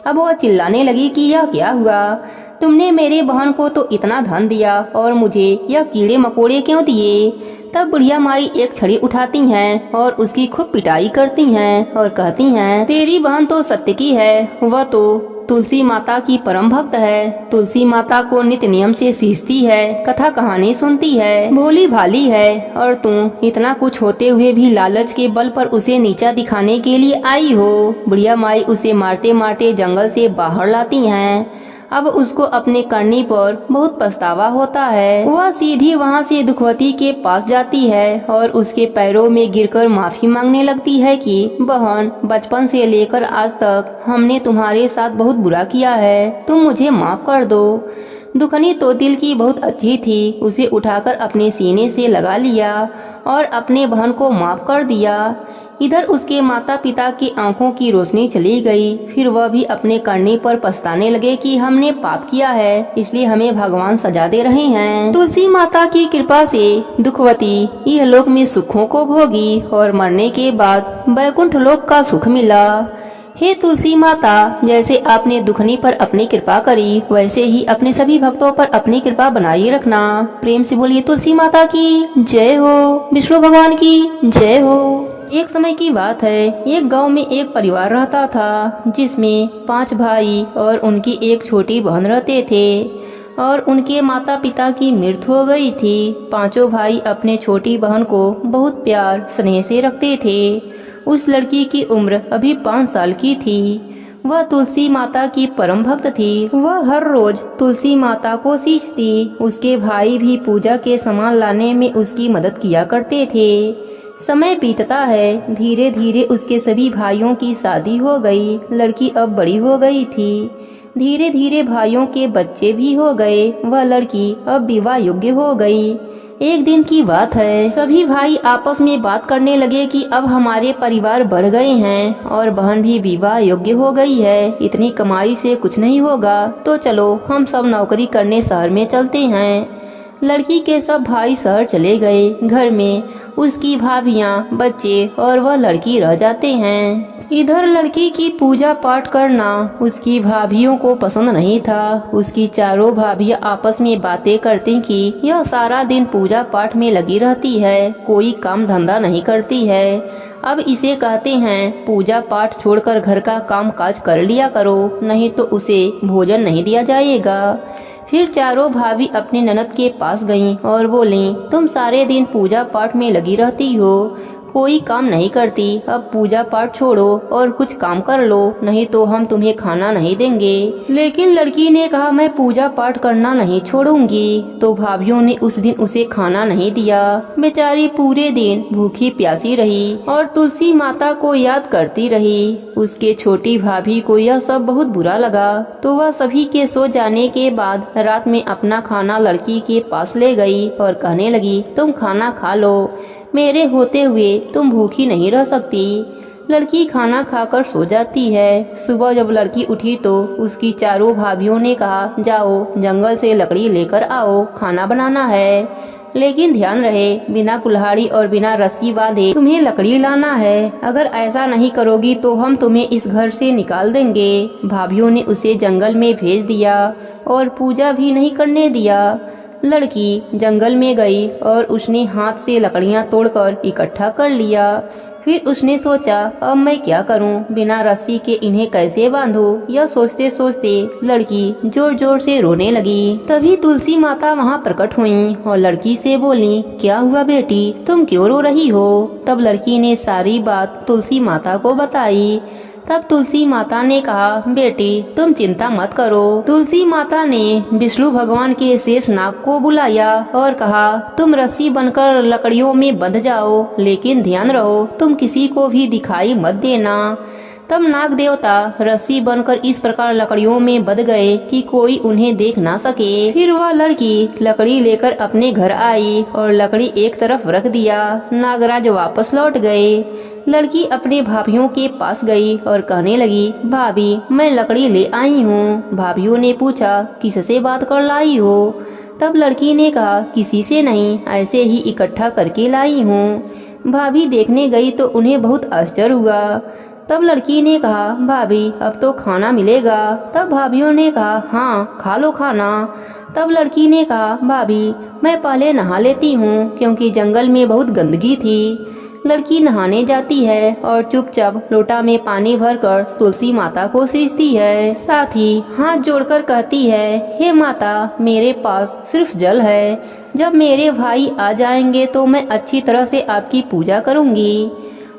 अब वह चिल्लाने लगी कि यह क्या हुआ, तुमने मेरे बहन को तो इतना धन दिया और मुझे यह कीड़े मकोड़े क्यों दिए। तब बुढ़िया माई एक छड़ी उठाती हैं और उसकी खूब पिटाई करती हैं और कहती हैं, तेरी बहन तो सत्य की है, वह तो तुलसी माता की परम भक्त है, तुलसी माता को नित्य नियम से सींचती है, कथा कहानी सुनती है, भोली भाली है, और तुम इतना कुछ होते हुए भी लालच के बल पर उसे नीचा दिखाने के लिए आई हो। बुढ़िया माई उसे मारते मारते जंगल से बाहर लाती हैं। अब उसको अपने करनी पर बहुत पछतावा होता है। वह सीधी वहाँ से दुखवती के पास जाती है और उसके पैरों में गिरकर माफी मांगने लगती है कि बहन, बचपन से लेकर आज तक हमने तुम्हारे साथ बहुत बुरा किया है, तुम मुझे माफ कर दो। दुखनी तो दिल की बहुत अच्छी थी, उसे उठाकर अपने सीने से लगा लिया और अपने बहन को माफ कर दिया। इधर उसके माता पिता की आंखों की रोशनी चली गई। फिर वह भी अपने करने पर पछताने लगे कि हमने पाप किया है, इसलिए हमें भगवान सजा दे रहे हैं। तुलसी माता की कृपा से दुखवती यह लोक में सुखों को भोगी और मरने के बाद बैकुंठ लोक का सुख मिला। हे तुलसी माता, जैसे आपने दुखनी पर अपनी कृपा करी, वैसे ही अपने सभी भक्तों पर अपनी कृपा बनाए रखना। प्रेम से बोलिए तुलसी माता की जय हो, विष्णु भगवान की जय हो। एक समय की बात है, एक गांव में एक परिवार रहता था जिसमें 5 भाई और उनकी एक छोटी बहन रहते थे और उनके माता पिता की मृत्यु हो गई थी। 5 भाई अपने छोटी बहन को बहुत प्यार स्नेह से रखते थे। उस लड़की की उम्र अभी 5 साल की थी। वह तुलसी माता की परम भक्त थी। वह हर रोज तुलसी माता को सींचती। उसके भाई भी पूजा के सामान लाने में उसकी मदद किया करते थे। समय बीतता है, धीरे धीरे उसके सभी भाइयों की शादी हो गई। लड़की अब बड़ी हो गई थी। धीरे धीरे भाइयों के बच्चे भी हो गए। वह लड़की अब विवाह योग्य हो गई। एक दिन की बात है, सभी भाई आपस में बात करने लगे कि अब हमारे परिवार बढ़ गए हैं और बहन भी विवाह योग्य हो गई है, इतनी कमाई से कुछ नहीं होगा, तो चलो हम सब नौकरी करने शहर में चलते हैं। लड़की के सब भाई शहर चले गए। घर में उसकी भाभियां, बच्चे और वह लड़की रह जाते हैं। इधर लड़की की पूजा पाठ करना उसकी भाभियों को पसंद नहीं था। उसकी चारों भाभियां आपस में बातें करती कि यह सारा दिन पूजा पाठ में लगी रहती है, कोई काम धंधा नहीं करती है। अब इसे कहते हैं पूजा पाठ छोड़कर घर का काम काज कर लिया करो, नहीं तो उसे भोजन नहीं दिया जाएगा। फिर चारों भाभी अपनी ननद के पास गईं और बोलीं, तुम सारे दिन पूजा पाठ में लगी रहती हो, कोई काम नहीं करती, अब पूजा पाठ छोड़ो और कुछ काम कर लो, नहीं तो हम तुम्हें खाना नहीं देंगे। लेकिन लड़की ने कहा मैं पूजा पाठ करना नहीं छोड़ूंगी। तो भाभियों ने उस दिन उसे खाना नहीं दिया। बेचारी पूरे दिन भूखी प्यासी रही और तुलसी माता को याद करती रही। उसके छोटी भाभी को यह सब बहुत बुरा लगा, तो वह सभी के सो जाने के बाद रात में अपना खाना लड़की के पास ले गई और कहने लगी, तुम खाना खा लो, मेरे होते हुए तुम भूखी नहीं रह सकती। लड़की खाना खाकर सो जाती है। सुबह जब लड़की उठी तो उसकी चारों भाभियों ने कहा, जाओ जंगल से लकड़ी लेकर आओ, खाना बनाना है, लेकिन ध्यान रहे बिना कुल्हाड़ी और बिना रस्सी बांधे तुम्हें लकड़ी लाना है, अगर ऐसा नहीं करोगी तो हम तुम्हें इस घर से निकाल देंगे। भाभियों ने उसे जंगल में भेज दिया और पूजा भी नहीं करने दिया। लड़की जंगल में गई और उसने हाथ से लकड़ियां तोड़कर इकट्ठा कर लिया। फिर उसने सोचा, अब मैं क्या करूं, बिना रस्सी के इन्हें कैसे बांधूं। यह सोचते सोचते लड़की जोर जोर से रोने लगी। तभी तुलसी माता वहां प्रकट हुई और लड़की से बोली, क्या हुआ बेटी, तुम क्यों रो रही हो। तब लड़की ने सारी बात तुलसी माता को बताई। तब तुलसी माता ने कहा, बेटी तुम चिंता मत करो। तुलसी माता ने विष्णु भगवान के शेष नाग को बुलाया और कहा, तुम रस्सी बनकर लकड़ियों में बंध जाओ, लेकिन ध्यान रहो तुम किसी को भी दिखाई मत देना। तब नाग देवता रस्सी बनकर इस प्रकार लकड़ियों में बंध गए कि कोई उन्हें देख ना सके। फिर वह लड़की लकड़ी लेकर अपने घर आई और लकड़ी एक तरफ रख दिया। नागराज वापस लौट गए। लड़की अपने भाभियों के पास गई और कहने लगी, भाभी मैं लकड़ी ले आई हूँ। भाभियों ने पूछा, किससे बात कर लाई हो? तब लड़की ने कहा, किसी से नहीं, ऐसे ही इकट्ठा करके लाई हूँ। भाभी देखने गई तो उन्हें बहुत आश्चर्य हुआ। तब लड़की ने कहा, भाभी अब तो खाना मिलेगा। तब भाभियों ने कहा, हाँ खा लो खाना। तब लड़की ने कहा, भाभी मैं पहले नहा लेती हूँ क्योंकि जंगल में बहुत गंदगी थी। लड़की नहाने जाती है और चुपचाप लोटा में पानी भरकर तुलसी माता को सींचती है। साथ ही हाथ जोड़कर कहती है, हे माता मेरे पास सिर्फ जल है। जब मेरे भाई आ जाएंगे तो मैं अच्छी तरह से आपकी पूजा करूंगी।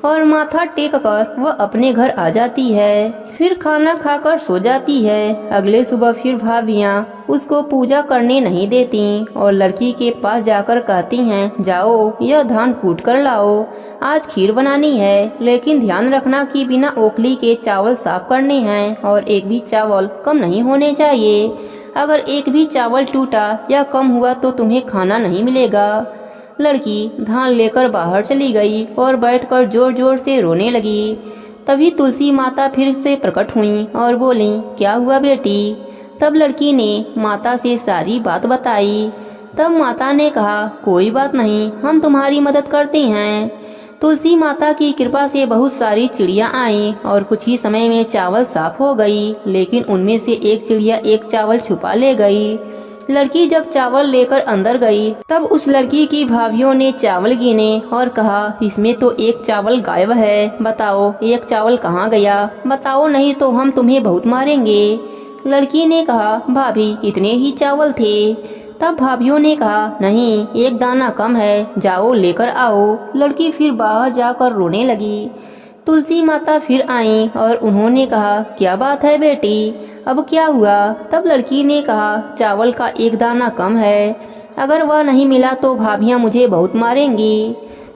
और माथा टेक कर वह अपने घर आ जाती है। फिर खाना खाकर सो जाती है। अगले सुबह फिर भाभियाँ उसको पूजा करने नहीं देती और लड़की के पास जाकर कहती हैं, जाओ यह धान कूट कर लाओ, आज खीर बनानी है, लेकिन ध्यान रखना कि बिना ओखली के चावल साफ करने हैं और एक भी चावल कम नहीं होने चाहिए। अगर एक भी चावल टूटा या कम हुआ तो तुम्हें खाना नहीं मिलेगा। लड़की धान लेकर बाहर चली गई और बैठकर जोर जोर से रोने लगी। तभी तुलसी माता फिर से प्रकट हुई और बोली, क्या हुआ बेटी? तब लड़की ने माता से सारी बात बताई। तब माता ने कहा, कोई बात नहीं, हम तुम्हारी मदद करते हैं। तुलसी माता की कृपा से बहुत सारी चिड़िया आईं और कुछ ही समय में चावल साफ हो गई, लेकिन उनमें से एक चिड़िया एक चावल छुपा ले गई। लड़की जब चावल लेकर अंदर गई तब उस लड़की की भाभियों ने चावल गिने और कहा, इसमें तो एक चावल गायब है, बताओ एक चावल कहाँ गया? बताओ नहीं तो हम तुम्हें बहुत मारेंगे। लड़की ने कहा, भाभी इतने ही चावल थे। तब भाभियों ने कहा, नहीं एक दाना कम है, जाओ लेकर आओ। लड़की फिर बाहर जाकर रोने लगी। तुलसी माता फिर आई और उन्होंने कहा, क्या बात है बेटी, अब क्या हुआ? तब लड़की ने कहा, चावल का एक दाना कम है, अगर वह नहीं मिला तो भाभियाँ मुझे बहुत मारेंगी।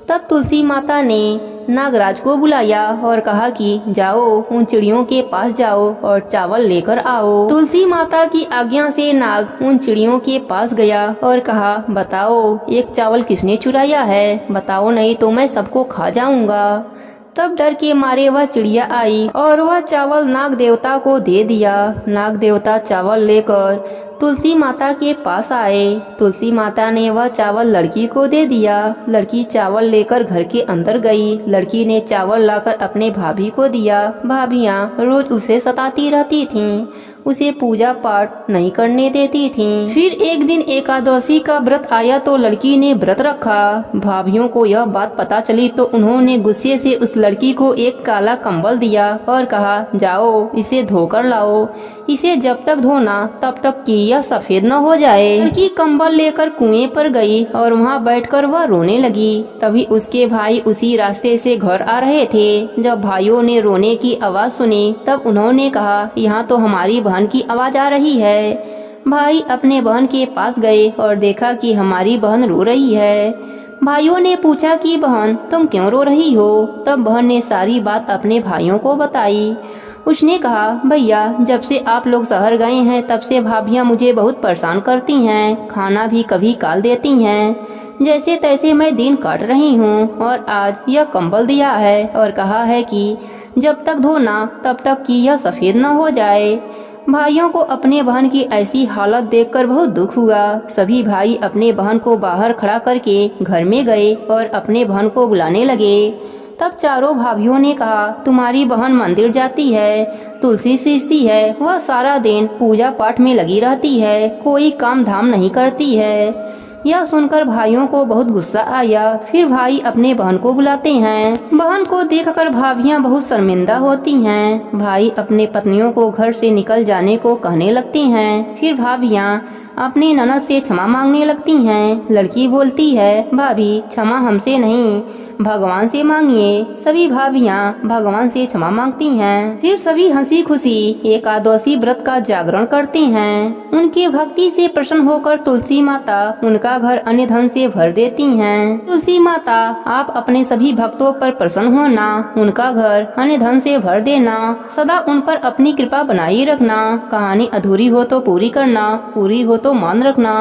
तब तुलसी माता ने नागराज को बुलाया और कहा कि जाओ उन चिड़ियों के पास जाओ और चावल लेकर आओ। तुलसी माता की आज्ञा से नाग उन चिड़ियों के पास गया और कहा, बताओ एक चावल किसने चुराया है? बताओ नहीं तो मैं सबको खा जाऊंगा। तब डर के मारे वह चिड़िया आई और वह चावल नाग देवता को दे दिया। नाग देवता चावल लेकर तुलसी माता के पास आए। तुलसी माता ने वह चावल लड़की को दे दिया। लड़की चावल लेकर घर के अंदर गई। लड़की ने चावल लाकर अपने भाभी को दिया। भाभियाँ रोज उसे सताती रहती थीं, उसे पूजा पाठ नहीं करने देती थीं। फिर एक दिन एकादशी का व्रत आया तो लड़की ने व्रत रखा। भाभियों को यह बात पता चली तो उन्होंने गुस्से से उस लड़की को एक काला कंबल दिया और कहा, जाओ इसे धोकर लाओ, इसे जब तक धोना तब तक कि यह सफेद न हो जाए। लड़की कंबल लेकर कुएं पर गई और वहाँ बैठकर वह रोने लगी। तभी उसके भाई उसी रास्ते से घर आ रहे थे। जब भाइयों ने रोने की आवाज सुनी तब उन्होंने कहा, यहाँ तो हमारी बहन की आवाज आ रही है। भाई अपने बहन के पास गए और देखा कि हमारी बहन रो रही है। भाइयों ने पूछा कि बहन तुम क्यों रो रही हो? तब बहन ने सारी बात अपने भाइयों को बताई। उसने कहा, भैया जब से आप लोग शहर गए हैं तब से भाभियाँ मुझे बहुत परेशान करती हैं, खाना भी कभी काल देती हैं। जैसे तैसे मैं दिन काट रही हूँ और आज यह कंबल दिया है और कहा है कि जब तक धोना तब तक कि यह सफेद न हो जाए। भाइयों को अपने बहन की ऐसी हालत देखकर बहुत दुख हुआ। सभी भाई अपने बहन को बाहर खड़ा करके घर में गए और अपने बहन को बुलाने लगे। तब चारों भाभियों ने कहा, तुम्हारी बहन मंदिर जाती है, तुलसी सींचती है, वह सारा दिन पूजा पाठ में लगी रहती है, कोई काम धाम नहीं करती है। यह सुनकर भाइयों को बहुत गुस्सा आया। फिर भाई अपने बहन को बुलाते हैं। बहन को देखकर भाभियाँ बहुत शर्मिंदा होती हैं। भाई अपने पत्नियों को घर से निकल जाने को कहने लगते हैं। फिर भाभियाँ अपनी ननद से क्षमा मांगने लगती हैं। लड़की बोलती है, भाभी क्षमा हमसे नहीं भगवान से मांगिए। सभी भाभियां भगवान से क्षमा मांगती हैं। फिर सभी हंसी खुशी एकादशी व्रत का जागरण करते हैं। उनकी भक्ति से प्रसन्न होकर तुलसी माता उनका घर अन्य धन से भर देती हैं। तुलसी माता, आप अपने सभी भक्तों पर प्रसन्न होना, उनका घर अन्य धन से भर देना, सदा उन पर अपनी कृपा बनाए रखना। कहानी अधूरी हो तो पूरी करना, पूरी हो तो मान रखना।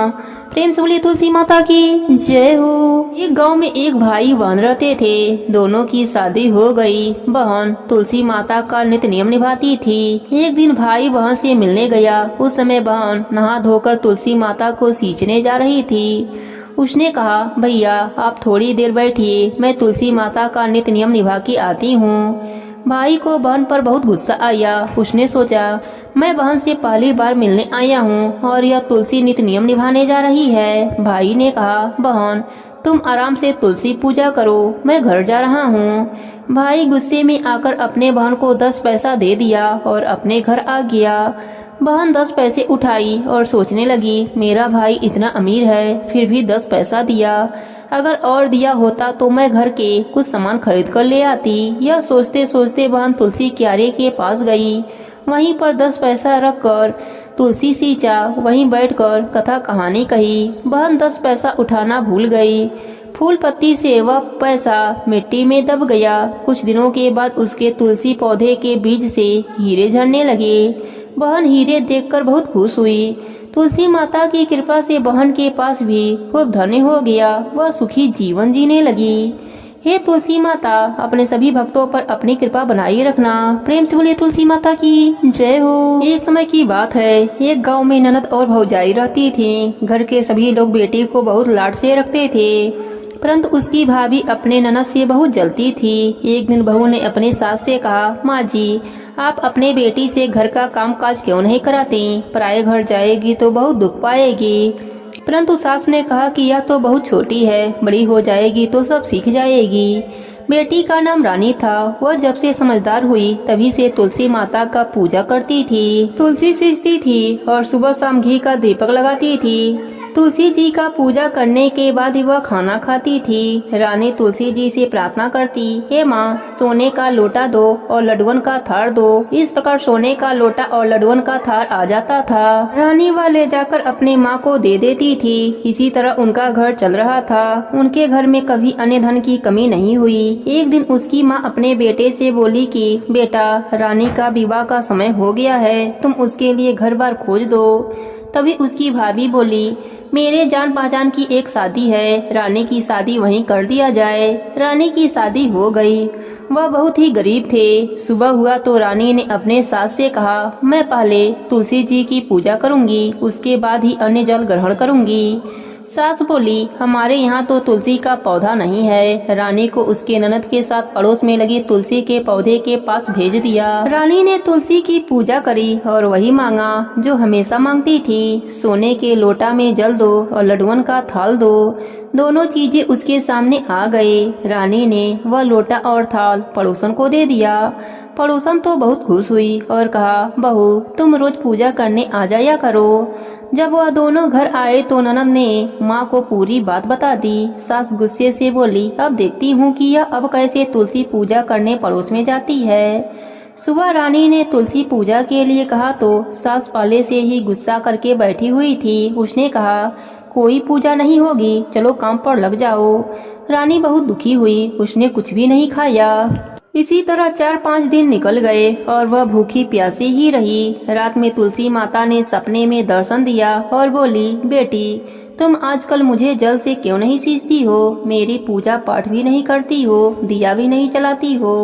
प्रेम से बोलिए तुलसी माता की जय हो। एक गांव में एक भाई बहन रहते थे। दोनों की शादी हो गई। बहन तुलसी माता का नित्य नियम निभाती थी। एक दिन भाई बहन से मिलने गया। उस समय बहन नहा धोकर तुलसी माता को सींचने जा रही थी। उसने कहा, भैया आप थोड़ी देर बैठिए, मैं तुलसी माता का नित्य नियम निभा के आती हूँ। भाई को बहन पर बहुत गुस्सा आया। उसने सोचा, मैं बहन से पहली बार मिलने आया हूँ और यह तुलसी नित्य नियम निभाने जा रही है। भाई ने कहा, बहन तुम आराम से तुलसी पूजा करो, मैं घर जा रहा हूँ। भाई गुस्से में आकर अपने बहन को 10 पैसा दे दिया और अपने घर आ गया। बहन 10 पैसे उठाई और सोचने लगी, मेरा भाई इतना अमीर है फिर भी 10 पैसा दिया, अगर और दिया होता तो मैं घर के कुछ सामान खरीद कर ले आती। यह सोचते सोचते बहन तुलसी क्यारे के पास गई। वहीं पर 10 पैसा रखकर तुलसी सींचा। वहीं बैठकर कथा कहानी कही। बहन 10 पैसा उठाना भूल गई। फूल पत्ती से वह पैसा मिट्टी में दब गया। कुछ दिनों के बाद उसके तुलसी पौधे के बीज से हीरे झड़ने लगे। बहन हीरे देखकर बहुत खुश हुई। तुलसी माता की कृपा से बहन के पास भी खूब धन हो गया। वह सुखी जीवन जीने लगी। हे तुलसी माता, अपने सभी भक्तों पर अपनी कृपा बनाए रखना। प्रेम से बोलिए तुलसी माता की जय हो। एक समय की बात है, एक गांव में ननद और भौजाई रहती थी। घर के सभी लोग बेटी को बहुत लाड से रखते थे, परंतु उसकी भाभी अपने ननद से बहुत जलती थी। एक दिन बहू ने अपने सास से कहा, माँ जी आप अपने बेटी से घर का काम काज क्यों नहीं कराती? पराये घर जाएगी तो बहुत दुख पाएगी। परंतु सास ने कहा कि यह तो बहुत छोटी है, बड़ी हो जाएगी तो सब सीख जाएगी। बेटी का नाम रानी था। वह जब से समझदार हुई तभी से तुलसी माता का पूजा करती थी, तुलसी सींचती थी और सुबह शाम घी का दीपक लगाती थी। तुलसी जी का पूजा करने के बाद ही वह खाना खाती थी। रानी तुलसी जी से प्रार्थना करती, हे माँ सोने का लोटा दो और लड्डुअन का थार दो। इस प्रकार सोने का लोटा और लड्डुअन का थार आ जाता था। रानी वह ले जाकर अपने माँ को दे देती थी। इसी तरह उनका घर चल रहा था। उनके घर में कभी अन्य धन की कमी नहीं हुई। एक दिन उसकी माँ अपने बेटे से बोली कि बेटा रानी का विवाह का समय हो गया है, तुम उसके लिए घर बार खोज दो। तभी उसकी भाभी बोली, मेरे जान पहचान की एक शादी है, रानी की शादी वहीं कर दिया जाए। रानी की शादी हो गई। वह बहुत ही गरीब थे। सुबह हुआ तो रानी ने अपने सास से कहा, मैं पहले तुलसी जी की पूजा करूंगी, उसके बाद ही अन्य जल ग्रहण करूंगी। सास बोली, हमारे यहाँ तो तुलसी का पौधा नहीं है। रानी को उसके ननद के साथ पड़ोस में लगे तुलसी के पौधे के पास भेज दिया। रानी ने तुलसी की पूजा करी और वही मांगा जो हमेशा मांगती थी। सोने के लोटा में जल दो और लड्डुअन का थाल दो। दोनों चीजें उसके सामने आ गए। रानी ने वह लोटा और थाल पड़ोसन को दे दिया। पड़ोसन तो बहुत खुश हुई और कहा, बहू तुम रोज पूजा करने आ जाया करो। जब वह दोनों घर आए तो ननद ने माँ को पूरी बात बता दी। सास गुस्से से बोली, अब देखती हूँ कि यह अब कैसे तुलसी पूजा करने पड़ोस में जाती है। सुबह रानी ने तुलसी पूजा के लिए कहा तो सास पहले से ही गुस्सा करके बैठी हुई थी। उसने कहा, कोई पूजा नहीं होगी, चलो काम पर लग जाओ। रानी बहुत दुखी हुई। उसने कुछ भी नहीं खाया। इसी तरह 4-5 दिन निकल गए और वह भूखी प्यासी ही रही। रात में तुलसी माता ने सपने में दर्शन दिया और बोली, बेटी तुम आजकल मुझे जल से क्यों नहीं सींचती हो? मेरी पूजा पाठ भी नहीं करती हो, दिया भी नहीं जलाती हो।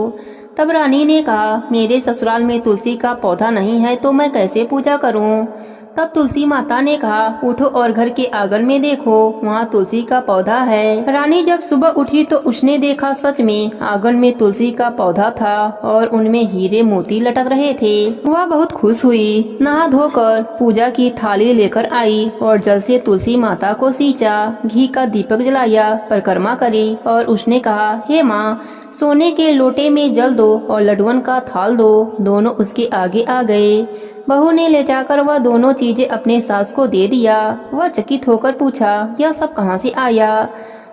तब रानी ने कहा, मेरे ससुराल में तुलसी का पौधा नहीं है तो मैं कैसे पूजा करूं? तब तुलसी माता ने कहा, उठो और घर के आंगन में देखो, वहाँ तुलसी का पौधा है। रानी जब सुबह उठी तो उसने देखा सच में आंगन में तुलसी का पौधा था और उनमें हीरे मोती लटक रहे थे। वह बहुत खुश हुई। नहा धोकर पूजा की थाली लेकर आई और जल से तुलसी माता को सींचा, घी का दीपक जलाया, परिक्रमा करी और उसने कहा, हे माँ सोने के लोटे में जल दो और लड्डुअन का थाल दो। दोनों उसके आगे आ गए। बहू ने ले जाकर वह दोनों चीजें अपने सास को दे दिया। वह चकित होकर पूछा, यह सब कहाँ से आया?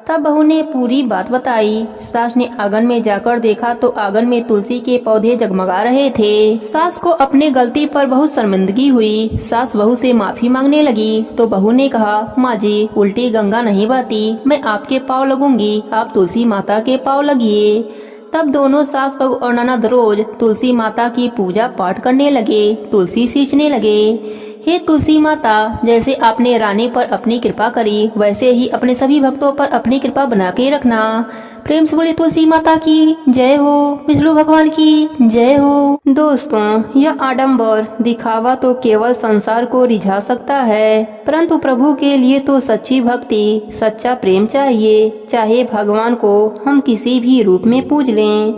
तब बहू ने पूरी बात बताई। सास ने आंगन में जाकर देखा तो आंगन में तुलसी के पौधे जगमगा रहे थे। सास को अपने गलती पर बहुत शर्मिंदगी हुई। सास बहू से माफी मांगने लगी तो बहू ने कहा, माँ जी, उल्टी गंगा नहीं बहती, मैं आपके पाँव लगूंगी, आप तुलसी माता के पाँव लगिए। तब दोनों सास बहू और ननद रोज तुलसी माता की पूजा पाठ करने लगे, तुलसी सींचने लगे। हे तुलसी माता, जैसे आपने रानी पर अपनी कृपा करी, वैसे ही अपने सभी भक्तों पर अपनी कृपा बना के रखना। प्रेम से बोले तुलसी माता की जय हो, विष्णु भगवान की जय हो। दोस्तों, यह आडंबर दिखावा तो केवल संसार को रिझा सकता है, परंतु प्रभु के लिए तो सच्ची भक्ति, सच्चा प्रेम चाहिए। चाहे भगवान को हम किसी भी रूप में पूज लें,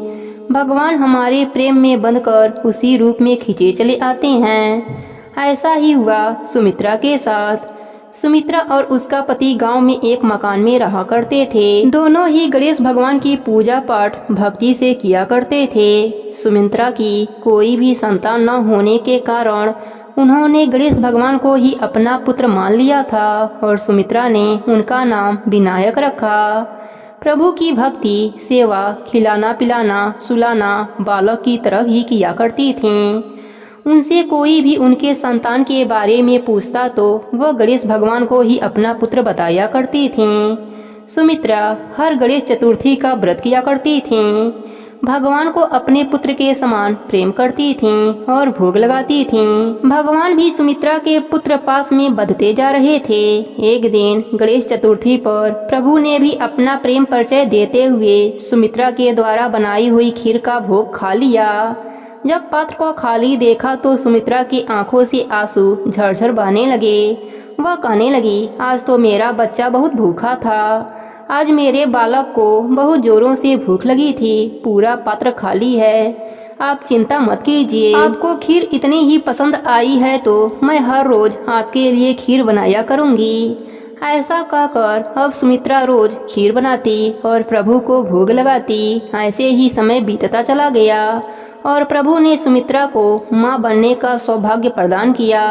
भगवान हमारे प्रेम में बंधकर उसी रूप में खींचे चले आते हैं। ऐसा ही हुआ सुमित्रा के साथ। सुमित्रा और उसका पति गांव में एक मकान में रहा करते थे। दोनों ही गणेश भगवान की पूजा पाठ भक्ति से किया करते थे। सुमित्रा की कोई भी संतान न होने के कारण उन्होंने गणेश भगवान को ही अपना पुत्र मान लिया था और सुमित्रा ने उनका नाम विनायक रखा। प्रभु की भक्ति, सेवा, खिलाना पिलाना, सुलाना बालक की तरह ही किया करती थीं। उनसे कोई भी उनके संतान के बारे में पूछता तो वह गणेश भगवान को ही अपना पुत्र बताया करती थीं। सुमित्रा हर गणेश चतुर्थी का व्रत किया करती थीं। भगवान को अपने पुत्र के समान प्रेम करती थीं और भोग लगाती थीं। भगवान भी सुमित्रा के पुत्र पास में बढ़ते जा रहे थे। एक दिन गणेश चतुर्थी पर प्रभु ने भी अपना प्रेम परिचय देते हुए सुमित्रा के द्वारा बनाई हुई खीर का भोग खा लिया। जब पात्र को खाली देखा तो सुमित्रा की आंखों से आंसू झरझर बहने लगे। वह कहने लगी, आज तो मेरा बच्चा बहुत भूखा था, आज मेरे बालक को बहुत जोरों से भूख लगी थी, पूरा पात्र खाली है। आप चिंता मत कीजिए, आपको खीर इतनी ही पसंद आई है तो मैं हर रोज आपके लिए खीर बनाया करूंगी। ऐसा कहकर अब सुमित्रा रोज खीर बनाती और प्रभु को भोग लगाती। ऐसे ही समय बीतता चला गया और प्रभु ने सुमित्रा को मां बनने का सौभाग्य प्रदान किया।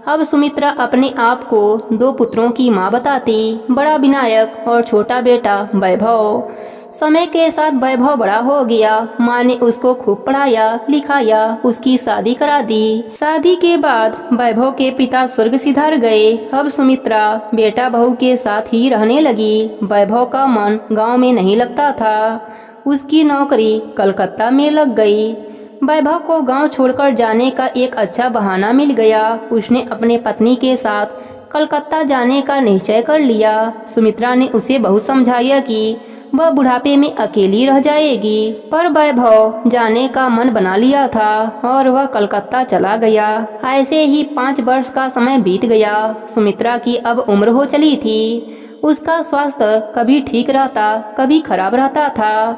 अब सुमित्रा अपने आप को दो पुत्रों की मां बताती, बड़ा विनायक और छोटा बेटा वैभव। समय के साथ वैभव बड़ा हो गया। मां ने उसको खूब पढ़ाया लिखाया, उसकी शादी करा दी। शादी के बाद वैभव के पिता स्वर्ग सिधार गए। अब सुमित्रा बेटा बहू के साथ ही रहने लगी। वैभव का मन गांव में नहीं लगता था, उसकी नौकरी कलकत्ता में लग गई। वैभव को गांव छोड़कर जाने का एक अच्छा बहाना मिल गया। उसने अपने पत्नी के साथ कलकत्ता जाने का निश्चय कर लिया। सुमित्रा ने उसे बहुत समझाया कि वह बुढ़ापे में अकेली रह जाएगी, पर वैभव जाने का मन बना लिया था और वह कलकत्ता चला गया। ऐसे ही 5 वर्ष का समय बीत गया। सुमित्रा की अब उम्र हो चली थी। उसका स्वास्थ्य कभी ठीक रहता, कभी खराब रहता था,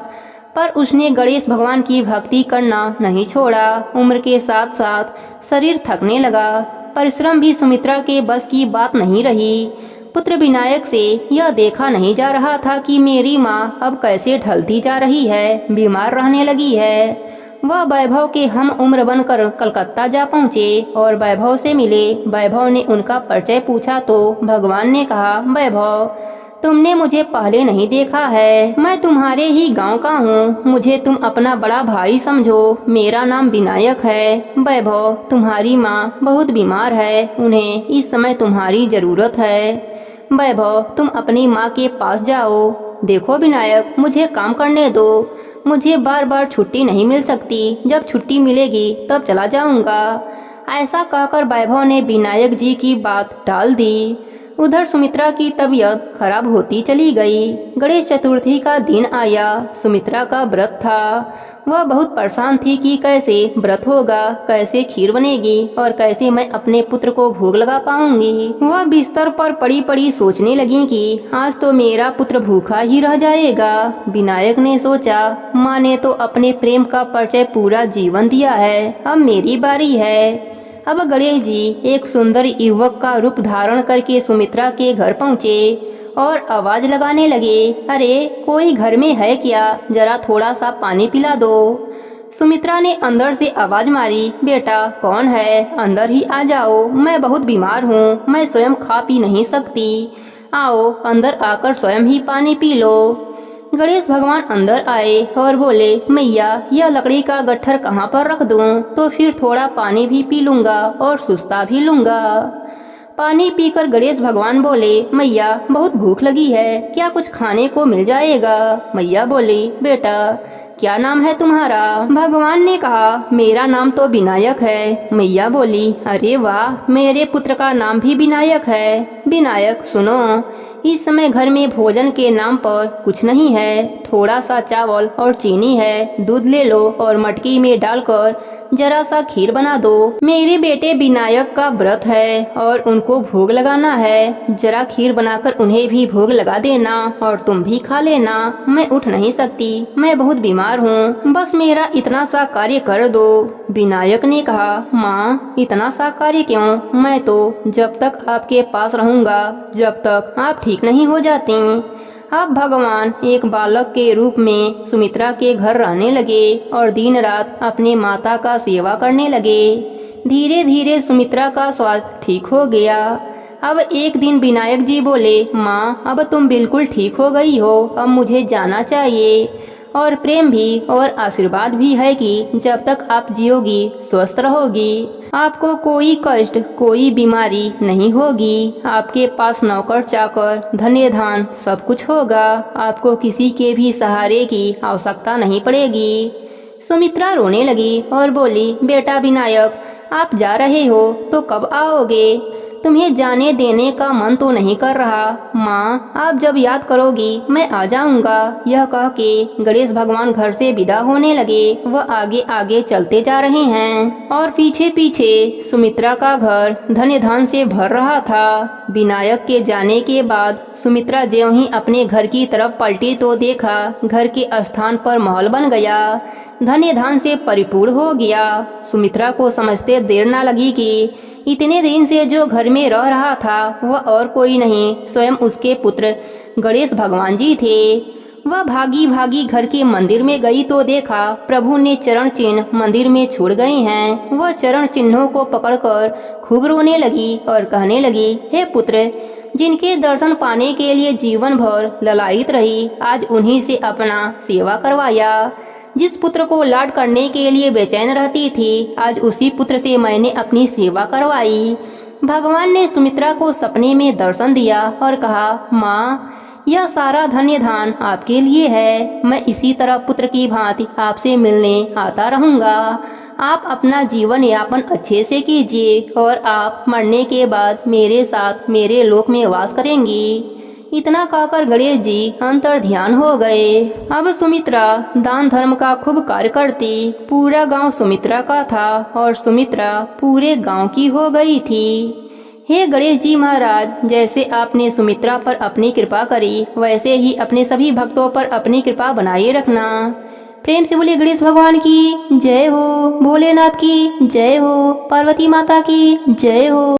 पर उसने गणेश भगवान की भक्ति करना नहीं छोड़ा। उम्र के साथ साथ शरीर थकने लगा। परिश्रम भी सुमित्रा के बस की बात नहीं रही। पुत्र विनायक से यह देखा नहीं जा रहा था कि मेरी माँ अब कैसे ढलती जा रही है, बीमार रहने लगी है। वह वैभव के हम उम्र बनकर कलकत्ता जा पहुँचे और वैभव से मिले। वैभव ने उनका परिचय पूछा तो भगवान ने कहा, वैभव, तुमने मुझे पहले नहीं देखा है, मैं तुम्हारे ही गांव का हूँ, मुझे तुम अपना बड़ा भाई समझो। मेरा नाम विनायक है। वैभव, तुम्हारी माँ बहुत बीमार है, उन्हें इस समय तुम्हारी जरूरत है। वैभव, तुम अपनी माँ के पास जाओ। देखो विनायक, मुझे काम करने दो, मुझे बार बार छुट्टी नहीं मिल सकती, जब छुट्टी मिलेगी तब चला जाऊंगा। ऐसा कहकर वैभव ने विनायक जी की बात टाल दी। उधर सुमित्रा की तबीयत खराब होती चली गई। गणेश चतुर्थी का दिन आया। सुमित्रा का व्रत था। वह बहुत परेशान थी कि कैसे व्रत होगा, कैसे खीर बनेगी और कैसे मैं अपने पुत्र को भोग लगा पाऊंगी। वह बिस्तर पर पड़ी पड़ी सोचने लगी कि आज तो मेरा पुत्र भूखा ही रह जाएगा। विनायक ने सोचा, माँ ने तो अपने प्रेम का परिचय पूरा जीवन दिया है, अब मेरी बारी है। अब गणेश जी एक सुंदर युवक का रूप धारण करके सुमित्रा के घर पहुँचे और आवाज लगाने लगे, अरे कोई घर में है क्या, जरा थोड़ा सा पानी पिला दो। सुमित्रा ने अंदर से आवाज मारी, बेटा कौन है, अंदर ही आ जाओ, मैं बहुत बीमार हूँ, मैं स्वयं खा पी नहीं सकती, आओ अंदर आकर स्वयं ही पानी पी लो। गणेश भगवान अंदर आए और बोले, मैया यह लकड़ी का गट्ठर कहाँ पर रख दूं, तो फिर थोड़ा पानी भी पी लूंगा और सुस्ता भी लूंगा। पानी पीकर गणेश भगवान बोले, मैया बहुत भूख लगी है, क्या कुछ खाने को मिल जाएगा। मैया बोली, बेटा क्या नाम है तुम्हारा। भगवान ने कहा, मेरा नाम तो विनायक है। मैया बोली, अरे वाह, मेरे पुत्र का नाम भी विनायक है। विनायक सुनो, इस समय घर में भोजन के नाम पर कुछ नहीं है, थोड़ा सा चावल और चीनी है, दूध ले लो और मटकी में डालकर जरा सा खीर बना दो। मेरे बेटे विनायक का व्रत है और उनको भोग लगाना है, जरा खीर बनाकर उन्हें भी भोग लगा देना और तुम भी खा लेना। मैं उठ नहीं सकती, मैं बहुत बीमार हूँ, बस मेरा इतना सा कार्य कर दो। विनायक ने कहा, माँ इतना सा कार्य क्यों, मैं तो जब तक आपके पास रहूँगा जब तक आप ठीक नहीं हो जाती। अब भगवान एक बालक के रूप में सुमित्रा के घर रहने लगे और दिन रात अपने माता का सेवा करने लगे। धीरे धीरे सुमित्रा का स्वास्थ्य ठीक हो गया। अब एक दिन विनायक जी बोले, माँ अब तुम बिल्कुल ठीक हो गई हो, अब मुझे जाना चाहिए। और प्रेम भी और आशीर्वाद भी है कि जब तक आप जियोगी स्वस्थ रहोगी, आपको कोई कष्ट कोई बीमारी नहीं होगी, आपके पास नौकर चाकर धन्य धान सब कुछ होगा, आपको किसी के भी सहारे की आवश्यकता नहीं पड़ेगी। सुमित्रा रोने लगी और बोली, बेटा विनायक आप जा रहे हो तो कब आओगे, तुम्हें जाने देने का मन तो नहीं कर रहा। माँ आप जब याद करोगी मैं आ जाऊंगा। यह कह के गणेश भगवान घर से विदा होने लगे। वह आगे आगे चलते जा रहे हैं और पीछे पीछे सुमित्रा का घर धन्य धन से भर रहा था। विनायक के जाने के बाद सुमित्रा ज्यों ही अपने घर की तरफ पलटी तो देखा घर के स्थान पर महल बन गया, धन्य धन से परिपूर्ण हो गया। सुमित्रा को समझते देर न लगी कि इतने दिन से जो घर में रह रहा था वह और कोई नहीं स्वयं उसके पुत्र गणेश भगवान जी थे। वह भागी भागी घर के मंदिर में गई तो देखा प्रभु ने चरण चिन्ह मंदिर में छोड़ गए हैं। वह चरण चिन्हों को पकड़कर खूब रोने लगी और कहने लगी, हे पुत्र, जिनके दर्शन पाने के लिए जीवन भर ललायित रही, आज उन्हीं से अपना सेवा करवाया। जिस पुत्र को लाड करने के लिए बेचैन रहती थी, आज उसी पुत्र से मैंने अपनी सेवा करवाई। भगवान ने सुमित्रा को सपने में दर्शन दिया और कहा, माँ यह सारा धन्य धान आपके लिए है, मैं इसी तरह पुत्र की भांति आपसे मिलने आता रहूँगा। आप अपना जीवन यापन अच्छे से कीजिए और आप मरने के बाद मेरे साथ मेरे लोक में वास करेंगी। इतना कहकर गणेश जी अंतर ध्यान हो गए। अब सुमित्रा दान धर्म का खूब कार्य करती। पूरा गांव सुमित्रा का था और सुमित्रा पूरे गांव की हो गई थी। हे गणेश जी महाराज, जैसे आपने सुमित्रा पर अपनी कृपा करी वैसे ही अपने सभी भक्तों पर अपनी कृपा बनाए रखना। प्रेम से बोले गणेश भगवान की जय हो, भोलेनाथ की जय हो, पार्वती माता की जय हो।